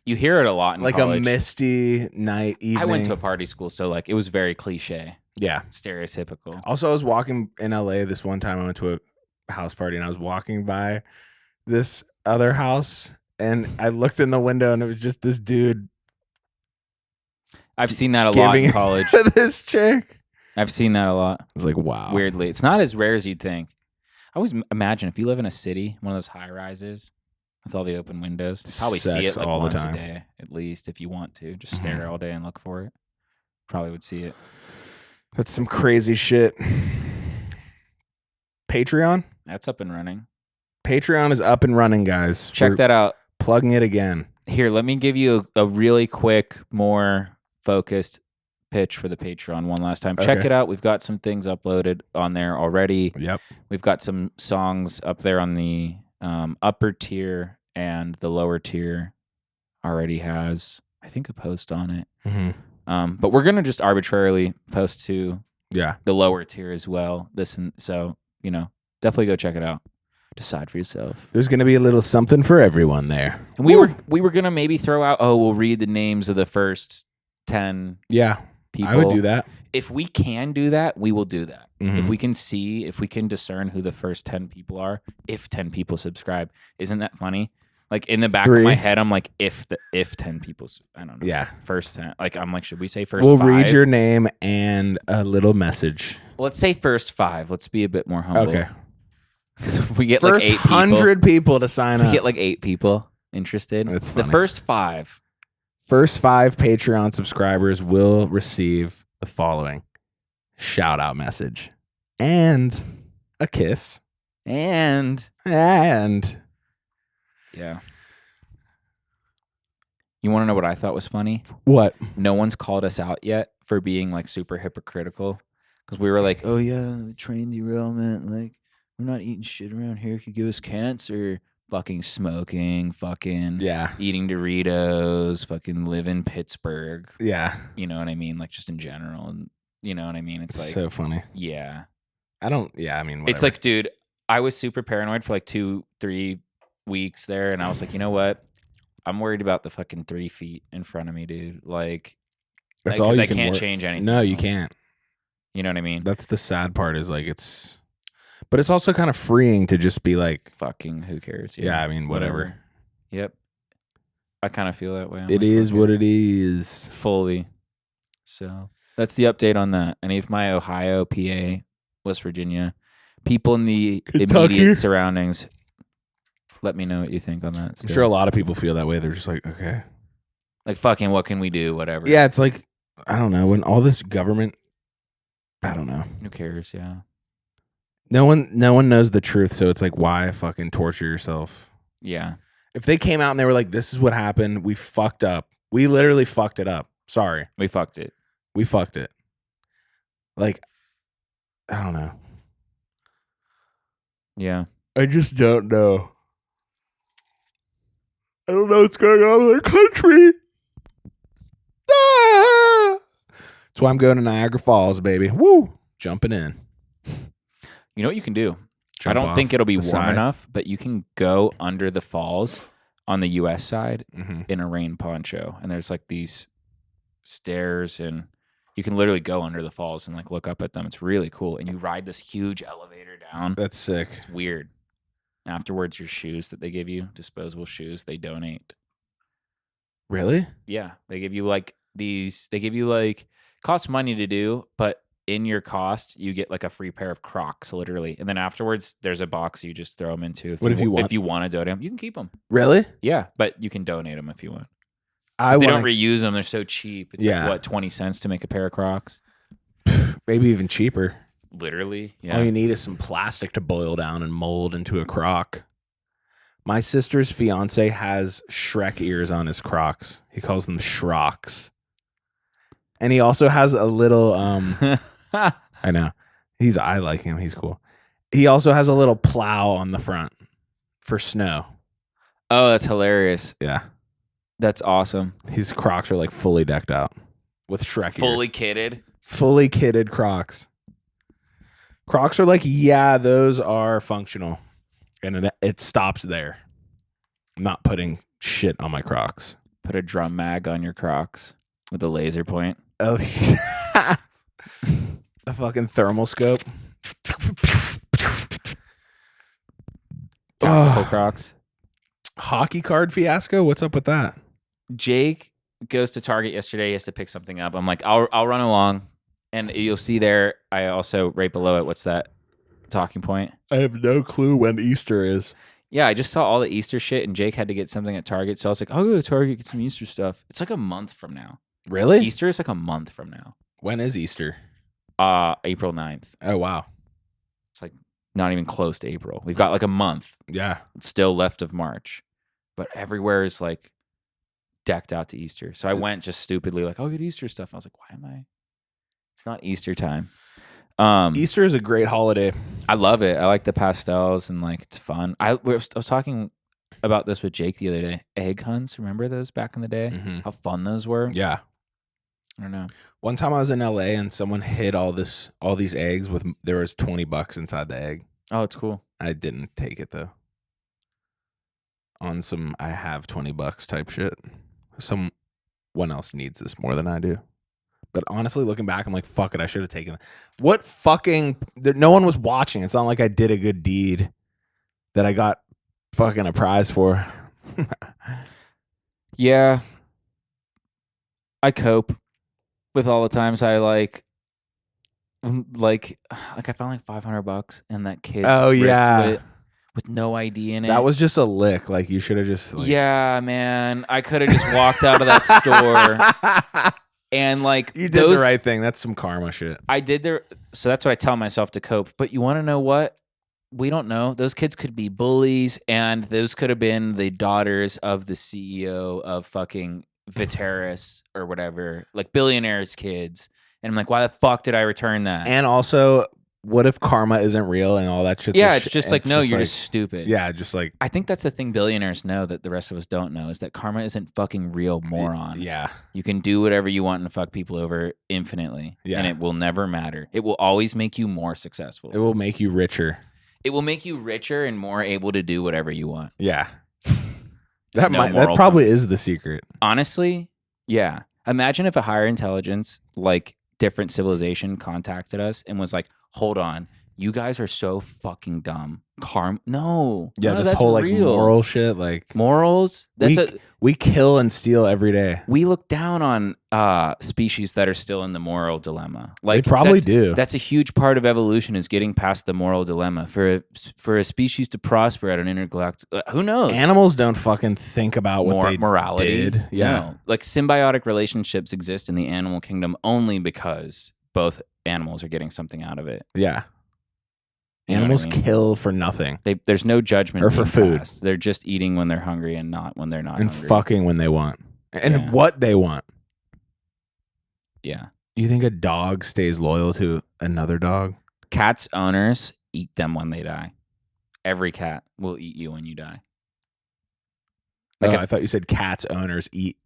You hear it a lot in college. A misty night evening. I went to a party school, so it was very cliche. Yeah. Stereotypical. Also, I was walking in LA this one time. I went to house party, and I was walking by this other house, and I looked in the window, and it was just this dude. I've seen that a lot in college. This chick. I've seen that a lot. I was like, wow. Weirdly, it's not as rare as you'd think. I always imagine if you live in a city, one of those high rises with all the open windows, you probably see it like all the once time. a day, at least if you want to. Just stare all day and look for it. Probably would see it. That's some crazy shit. Patreon? That's up and running. Patreon is up and running, guys. Check that out. Plugging it again. Here, let me give you a really quick, more focused pitch for the Patreon one last time. Check Okay. it out. We've got some things uploaded on there already. Yep. We've got some songs up there on the upper tier, and the lower tier already has, I think, a post on it. Mm-hmm. But we're going to just arbitrarily post to Yeah. the lower tier as well. So, definitely go check it out. Decide for yourself. There's going to be a little something for everyone there. And we were going to maybe throw out, we'll read the names of the first 10 Yeah. people. I would do that. If we can do that, we will do that. Mhm. If we can discern who the first 10 people are, if 10 people subscribe. Isn't that funny? Like in the back of my head, I'm like, if 10 people, I don't know. Yeah. First 10. Like, I'm like, should we say first We'll 5? read your name and a little message. Let's say first 5. Let's be a bit more humble. Okay. Because if we get First like 8 people, 100 people to sign if we up. get like 8 people interested. That's the funny. first 5. First 5 Patreon subscribers will receive the following shout out message and a kiss And yeah. You want to know what I thought was funny? what? No one's called us out yet for being like super hypocritical, because we were like, oh yeah, train derailment, like we're not eating shit around here, could give us cancer. Fucking smoking, fucking eating Doritos, fucking live in Pittsburgh. Yeah. You know what I mean? Like just in general. And you know what I mean? It's like, so funny. yeah. I mean, whatever. It's like, dude, I was super paranoid for like 2-3 weeks there. And I was like, you know what? I'm worried about the fucking 3 feet in front of me, dude. Like, that's all you I can can't change anything. No, you else. can't. You know what I mean? That's the sad part is like but it's also kind of freeing to just be like, fucking who cares? yeah, I mean, whatever. Yep. I kind of feel that way. It is what it is. Fully. So that's the update on that. Any of my Ohio, PA, West Virginia, people in the Kentucky. immediate surroundings, let me know what you think on that. I'm still. sure a lot of people feel that way. They're just like, okay. Like, fucking, what can we do? Whatever. Yeah, it's like, I don't know. When all this government, I don't know. Who cares? Yeah. No one knows the truth, so it's like, why fucking torture yourself? Yeah. If they came out and they were like, this is what happened, we fucked up. We literally fucked it up. Sorry. We fucked it. We fucked it. Like, I don't know. Yeah. I just don't know. I don't know what's going on in our country. Ah! That's why I'm going to Niagara Falls, baby. Woo! Jumping in. You know what you can do? I Jump don't off think it'll be the warm side. enough, but you can go under the falls on the U.S. side Mm-hmm. in a rain poncho. And there's like these stairs, and you can literally go under the falls and like look up at them. It's really cool. And you ride this huge elevator down. That's sick. It's weird. Afterwards, your shoes that they give you, disposable shoes, they donate. Really? Yeah. They give you like cost money to do, but in your cost, you get like a free pair of Crocs, literally. And then afterwards, there's a box you just throw them into. If you want to donate them, you can keep them. Really? Yeah, but you can donate them if you want. I They wanna, don't reuse them. They're so cheap. It's Yeah. like, what, 20 cents to make a pair of Crocs? maybe even cheaper. Literally, yeah. All you need is some plastic to boil down and mold into a Croc. My sister's fiance has Shrek ears on his Crocs. He calls them Shrocks. And he also has a little I know. I like him. He's cool. He also has a little plow on the front for snow. Oh, that's hilarious. Yeah. That's awesome. His Crocs are like fully decked out with Shrek Fully ears. kitted. Fully kitted Crocs. Crocs are like, yeah, those are functional. And it stops there. I'm not putting shit on my Crocs. Put a drum mag on your Crocs with a laser point. Oh, a fucking thermal scope. Optical Crocs. Hockey card fiasco? What's up with that? Jake goes to Target yesterday. He has to pick something up. I'm like, I'll run along, and you'll see there. I also right below it. What's that talking point? I have no clue when Easter is. Yeah, I just saw all the Easter shit, and Jake had to get something at Target, so I was like, I'll go to Target get some Easter stuff. It's like a month from now. Really? Easter is like a month from now. When is Easter? April 9th. Oh wow. It's like not even close to April. We've got like a month. Yeah. Still left of March, but everywhere is like decked out to Easter. So I went just stupidly like, I'll get Easter stuff. I was like, why am I? It's not Easter time. Easter is a great holiday. I love it. I like the pastels and like it's fun. I was talking about this with Jake the other day. Egg hunts, remember those back in the day? Mm-hmm. How fun those were. Yeah. I don't know. One time I was in LA and someone hid all these eggs with there was $20 inside the egg. Oh, it's cool. I didn't take it though. On some I have $20 type shit. Someone else needs this more than I do. But honestly, looking back, I'm like, fuck it, I should have taken it. What fucking no one was watching. It's not like I did a good deed that I got fucking a prize for. Yeah. I cope with all the times I like I found like $500 and that kid's wrist with no ID in it. That was just a lick. Like you should have just like... Yeah, man. I could have just walked out of that store and like you did the right thing. That's some karma shit. I did so that's what I tell myself to cope. But you want to know what? We don't know. Those kids could be bullies, and those could have been the daughters of the CEO of fucking Vitaris or whatever, like Billionaires kids. And I'm like, why the fuck did I return that? And also, what if karma isn't real and all that shit? Yeah, it's just like, no, you're just stupid. Yeah, just like... I think that's the thing billionaires know that the rest of us don't know is that karma isn't fucking real, moron. Yeah. You can do whatever you want and fuck people over infinitely. Yeah. And it will never matter. It will always make you more successful. It will make you richer. It will make you richer and more able to do whatever you want. Yeah. That probably is the secret. Honestly, yeah. Imagine if a higher intelligence, like different civilization, contacted us and was like, hold on, you guys are so fucking dumb. No. Yeah, no, this that's whole like real. moral shit. Like morals. We kill and steal every day. We look down on species that are still in the moral dilemma. Like they probably do. That's a huge part of evolution is getting past the moral dilemma. For a species to prosper at an intergalactic, who knows? Animals don't fucking think about what they morality did. Yeah, no. Like symbiotic relationships exist in the animal kingdom only because both animals are getting something out of it. Yeah. You know Animals what I mean? kill for nothing. There's no judgment or for food. Passed. They're just eating when they're hungry and not when they're not and hungry. Fucking when they want and what they want. Yeah. You think a dog stays loyal to another dog? Cats' owners eat them when they die. Every cat will eat you when you die. I thought you said cats' owners eat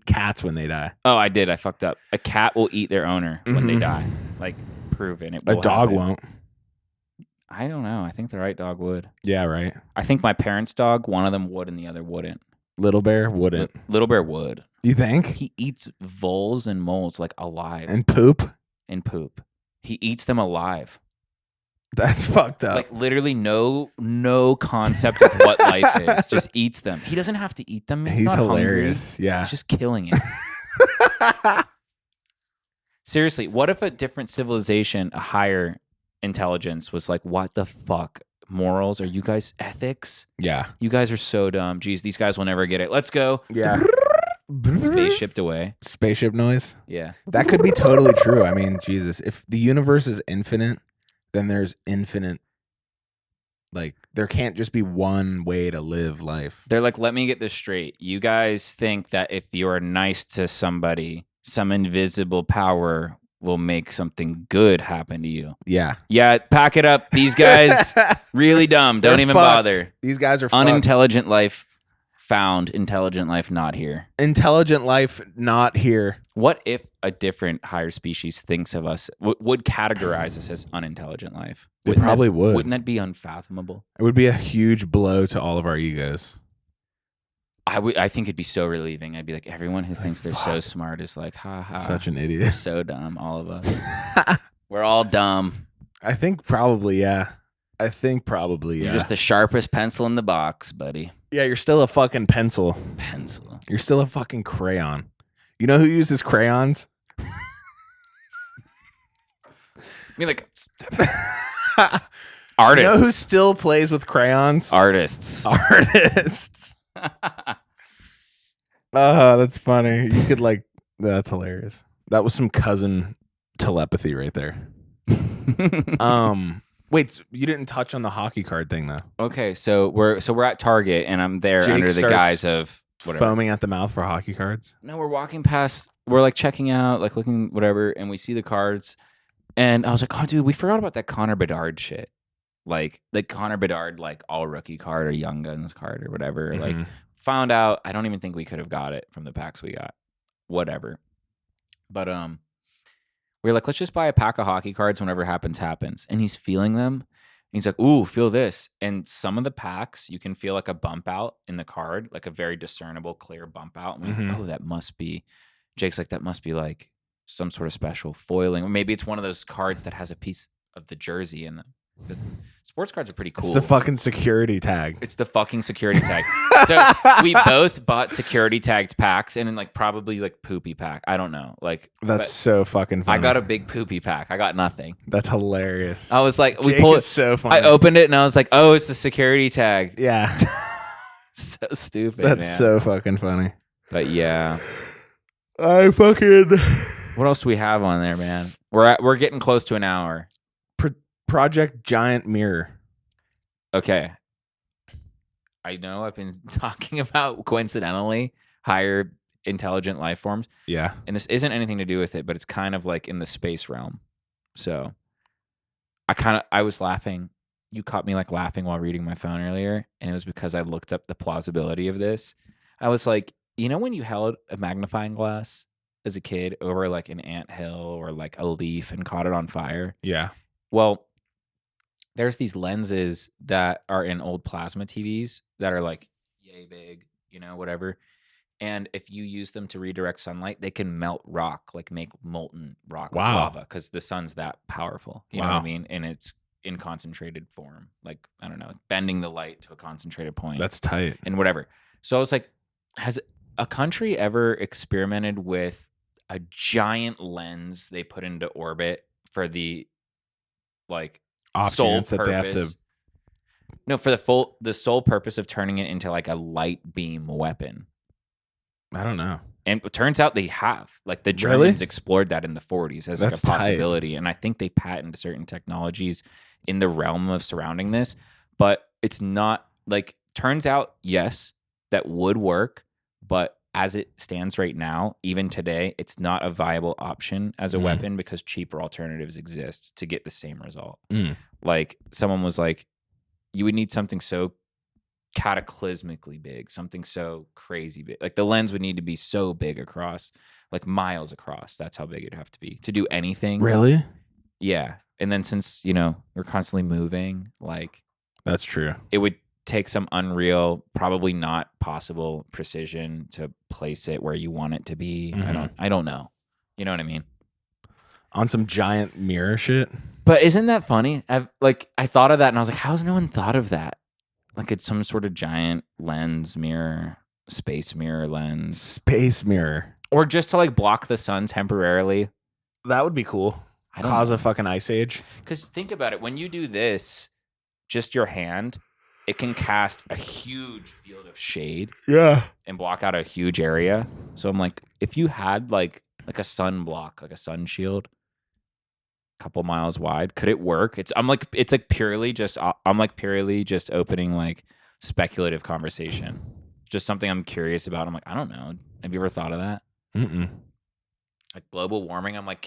cats when they die. Oh, I did. I fucked up. A cat will eat their owner when they die. Like, proven. It will a dog happen. won't. I don't know. I think the right dog would. Yeah, right. I think my parents' dog, one of them would and the other wouldn't. Little Bear wouldn't. Little Bear would. You think? He eats voles and moles like alive. And poop? And poop. He eats them alive. That's fucked up. Like literally no concept of what life is. Just eats them. He doesn't have to eat them. He's not hilarious. Hungry. Yeah. He's just killing it. Seriously, what if a different civilization, a higher intelligence was like, what the fuck? Morals? Are you guys ethics? Yeah. You guys are so dumb. Jeez, these guys will never get it. Let's go. Yeah. Spaceship away. Spaceship noise? Yeah. That could be totally true. I mean, Jesus, if the universe is infinite, then there's infinite, like, there can't just be one way to live life. They're like, let me get this straight. You guys think that if you're nice to somebody, some invisible power will make something good happen to you. Yeah. Yeah, pack it up. These guys, really dumb. Don't even fucked. bother. These guys are unintelligent life found, intelligent life not here. Intelligent life not here. What if a different higher species thinks of us, would categorize us as unintelligent life? They probably would. Wouldn't that be unfathomable? It would be a huge blow to all of our egos. I think it'd be so relieving. I'd be like, everyone who thinks they're so smart is like, ha ha. Such an We're idiot. so dumb, all of us. We're all dumb. I think probably, yeah. I think probably, You're just the sharpest pencil in the box, buddy. Yeah, you're still a fucking pencil. Pencil. You're still a fucking crayon. You know who uses crayons? I mean, like, artists. You know who still plays with crayons? Artists. Artists. That's funny. You could that's hilarious. That was some cousin telepathy right there. Wait, you didn't touch on the hockey card thing though. Okay, so we're at Target and I'm there Jake under the guise of whatever. Foaming at the mouth for hockey cards. No, we're walking past. We're like checking out, like looking whatever, and we see the cards. And I was like, oh, dude, we forgot about that Connor Bedard shit. Like the Connor Bedard, like all rookie card or Young Guns card or whatever. Mm-hmm. Like found out. I don't even think we could have got it from the packs we got. Whatever. But we were like, let's just buy a pack of hockey cards. Whenever happens. And he's feeling them. And he's like, ooh, feel this. And some of the packs, you can feel like a bump out in the card, like a very discernible, clear bump out. And we're like, oh, that must be. Jake's like, that must be like some sort of special foiling. Or maybe it's one of those cards that has a piece of the jersey in them. Because sports cards are pretty cool. It's the fucking security tag. It's the fucking security tag. So we both bought security tagged packs and then like probably like poopy pack. I don't know. Like that's so fucking funny. I got a big poopy pack. I got nothing. That's hilarious. I was like, Jake is so funny. I opened it and I was like, oh, it's the security tag. Yeah. So stupid. That's man. so fucking funny. But yeah. I fucking. What else do we have on there, man? We're getting close to an hour. Project Giant Mirror. Okay. I know I've been talking about, coincidentally, higher intelligent life forms. Yeah. And this isn't anything to do with it, but it's kind of like in the space realm. So I was laughing. You caught me like laughing while reading my phone earlier. And it was because I looked up the plausibility of this. I was like, you know, when you held a magnifying glass as a kid over like an anthill or like a leaf and caught it on fire? Yeah. Well, there's these lenses that are in old plasma TVs that are like yay big, you know, whatever. And if you use them to redirect sunlight, they can melt rock, like make molten rock with lava because the sun's that powerful. You know what I mean? And it's in concentrated form. Like, I don't know, bending the light to a concentrated point. That's tight. And whatever. So I was like, has a country ever experimented with a giant lens they put into orbit for the like sole purpose? That they have to. No, for the sole purpose of turning it into like a light beam weapon. I don't know. And it turns out they have. Like the Germans explored that in the 40s as like a possibility. Tight. And I think they patented certain technologies in the realm of surrounding this. But it's not like, turns out, yes, that would work. But as it stands right now, even today, it's not a viable option as a weapon because cheaper alternatives exist to get the same result. Like someone was like, you would need something so cataclysmically big, something so crazy big. Like the lens would need to be so big across, like miles across. That's how big it'd have to be to do anything. Really? Yeah. And then since, you know, we're constantly moving, like that's true. It would take some unreal, probably not possible precision to place it where you want it to be. I don't know. You know what I mean? On some giant mirror shit. But isn't that funny? I thought of that and I was like, how's no one thought of that? Like it's some sort of giant lens mirror, space mirror lens. Space mirror. Or just to like block the sun temporarily. That would be cool. Cause a fucking ice age. Because think about it. When you do this, just your hand, it can cast a huge field of shade. Yeah. And block out a huge area. So I'm like, if you had like a sun block, like a sun shield, a couple miles wide, could it work? I'm like purely just opening like speculative conversation. Just something I'm curious about. I'm like, I don't know. Have you ever thought of that? Like global warming. I'm like,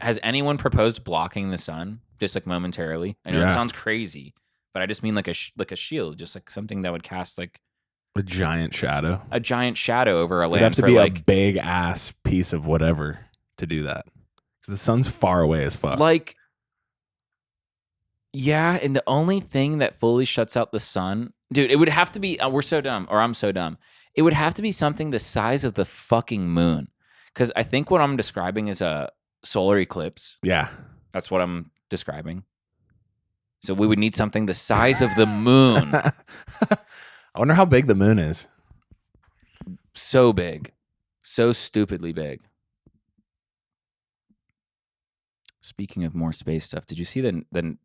has anyone proposed blocking the sun just like momentarily? I know it sounds crazy, but I just mean like a shield, just like something that would cast like a giant shadow. A giant shadow over a land. It'd have to for be like a big ass piece of whatever to do that. Because the sun's far away as fuck. Like, yeah, and the only thing that fully shuts out the sun, dude, it would have to be, we're so dumb, or I'm so dumb. It would have to be something the size of the fucking moon. Because I think what I'm describing is a solar eclipse. Yeah. That's what I'm describing. So we would need something the size of the moon. I wonder how big the moon is. So big. So stupidly big. Speaking of more space stuff, did you see the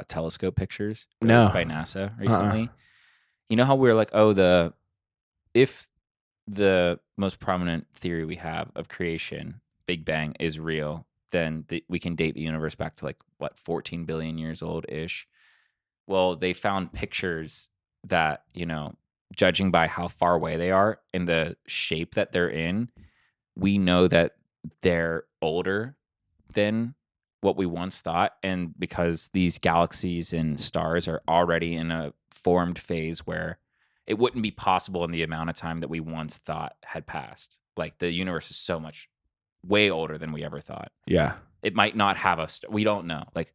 telescope pictures released by NASA recently? You know how we were like, oh, if the most prominent theory we have of creation, Big Bang, is real, then we can date the universe back to like, what, 14 billion years old-ish? Well, they found pictures that, judging by how far away they are and the shape that they're in, we know that they're older than what we once thought. And because these galaxies and stars are already in a formed phase where it wouldn't be possible in the amount of time that we once thought had passed. Like the universe is so much way older than we ever thought. Yeah. It might not have us. We don't know. Like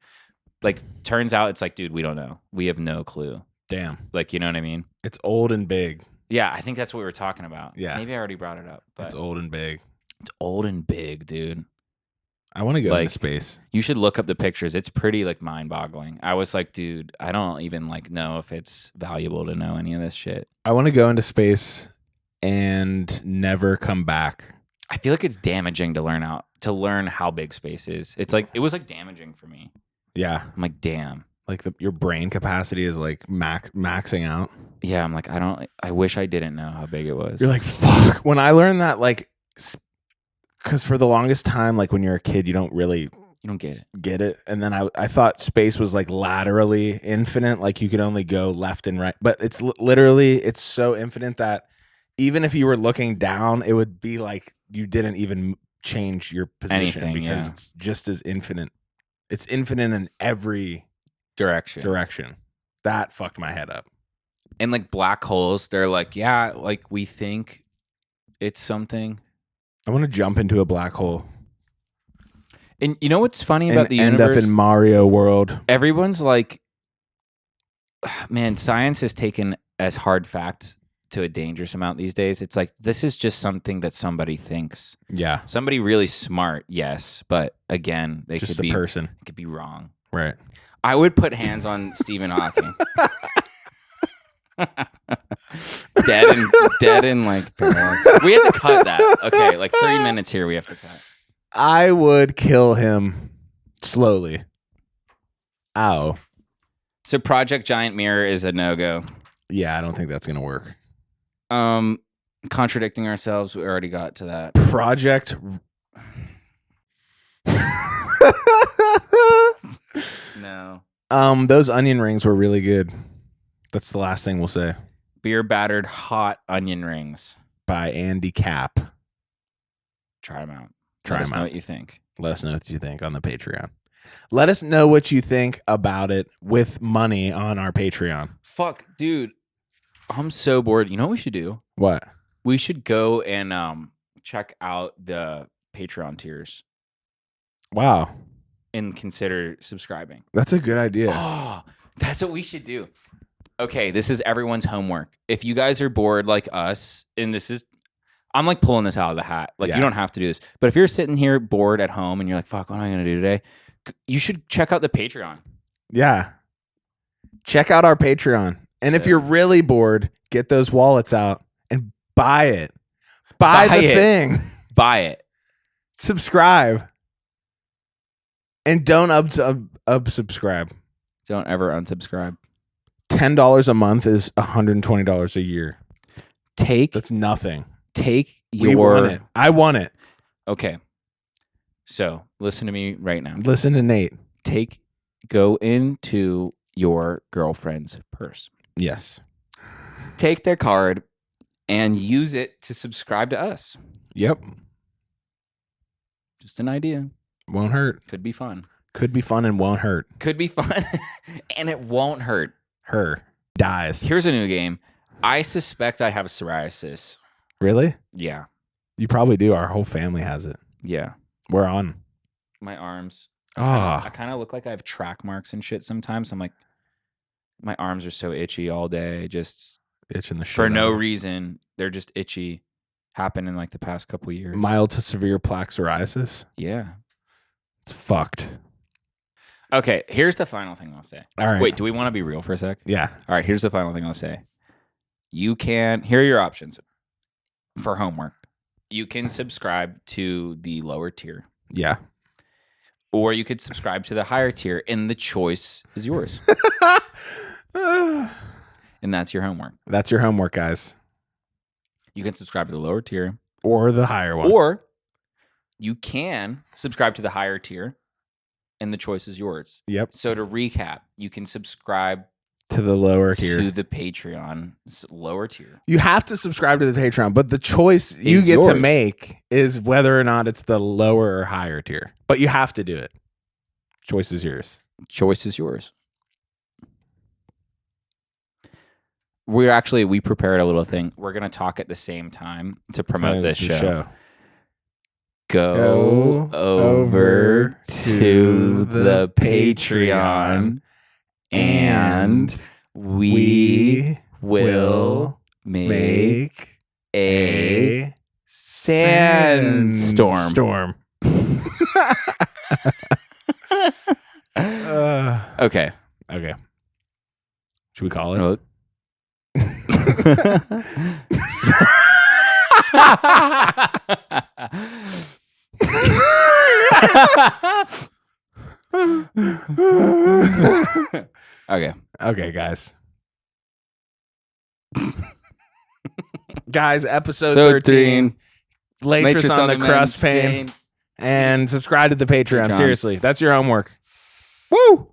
turns out it's like, dude, we don't know. We have no clue. Damn. Like, you know what I mean? It's old and big. Yeah, I think that's what we were talking about. Yeah. Maybe I already brought it up. But It's old and big. It's old and big, dude. I want to go Like, into space. You should look up the pictures. It's pretty like mind-boggling. I was like, dude, I don't even like know if it's valuable to know any of this shit. I want to go into space and never come back. I feel like it's damaging to learn how big space is. It was like damaging for me. Yeah. I'm like, damn. Like your brain capacity is like maxing out. Yeah, I'm like, I wish I didn't know how big it was. You're like, fuck. When I learned that, like, because for the longest time, like when you're a kid, you don't get it. And then I thought space was like laterally infinite, like you could only go left and right. But it's literally, it's so infinite that even if you were looking down, it would be like you didn't even change your position because it's just as infinite. It's infinite in every direction. That fucked my head up. And like black holes, they're like, yeah, like we think it's something. I want to jump into a black hole. And you know what's funny about the end universe? Up in Mario World. Everyone's like, man, science is taken as hard fact to a dangerous amount these days. It's like, this is just something that somebody thinks. Yeah. Somebody really smart, yes. But again, they just could be person. It could be wrong. Right. I would put hands on Stephen Hawking. dead and like paralyzed. We have to cut that. Okay, like 3 minutes here we have to cut. I would kill him slowly. Ow. So Project Giant Mirror is a no-go. Yeah, I don't think that's gonna work. Contradicting ourselves, we already got to that. Project No. Those onion rings were really good. That's the last thing we'll say. Beer battered hot onion rings by Andy Capp. Try them out. Let us know what you think. Let us know what you think on the Patreon. Let us know what you think about it with money on our Patreon. Fuck, dude. I'm so bored. You know what we should do? What? We should go and check out the Patreon tiers. Wow. And consider subscribing. That's a good idea. Oh, that's what we should do. Okay, this is everyone's homework. If you guys are bored like us, and I'm like pulling this out of the hat. Like, you don't have to do this. But if you're sitting here bored at home and you're like, fuck, what am I going to do today? You should check out the Patreon. Yeah. Check out our Patreon. And if you're really bored, get those wallets out and buy it. Buy the thing. Buy it. Subscribe. And don't unsubscribe. Don't ever unsubscribe. $10 a month is $120 a year. That's nothing. We want it. I want it. Okay. So listen to me right now. Listen to Nate. Go into your girlfriend's purse. Yes. Take their card and use it to subscribe to us. Yep. Just an idea. Won't hurt. Could be fun. Could be fun and won't hurt. Could be fun and it won't hurt. Her dies. Here's a new game. I suspect I have psoriasis. Really? Yeah. You probably do. Our whole family has it. Yeah. We're on. My arms. I kind of look like I have track marks and shit sometimes. I'm like, my arms are so itchy all day. Just itching the shit for no reason. They're just itchy. Happened in like the past couple years. Mild to severe plaque psoriasis. Yeah. It's fucked. Okay, here's the final thing I'll say. All right. Wait, do we want to be real for a sec? Yeah. All right, here's the final thing I'll say. Here are your options for homework. You can subscribe to the lower tier, Yeah. or you could subscribe to the higher tier, and the choice is yours. And that's your homework. That's your homework, guys. You can subscribe to the lower tier, Or the higher one. or you can subscribe to the higher tier, and the choice is yours. Yep. So to recap, you can subscribe To the lower tier. to the Patreon lower tier. You have to subscribe to the Patreon, but the choice you Is get to yours. make is whether or not it's the lower or higher tier. But you have to do it. Choice is yours. Choice is yours. We prepared a little thing. We're gonna talk at the same time to promote this show. Go over to the Patreon, and we will make a sandstorm. Storm. Okay. Okay. Should we call it? Okay. Okay, guys. Guys, episode So 13. Latris on the crust pane. And subscribe to the Patreon. Patreon. Seriously, that's your homework. Woo!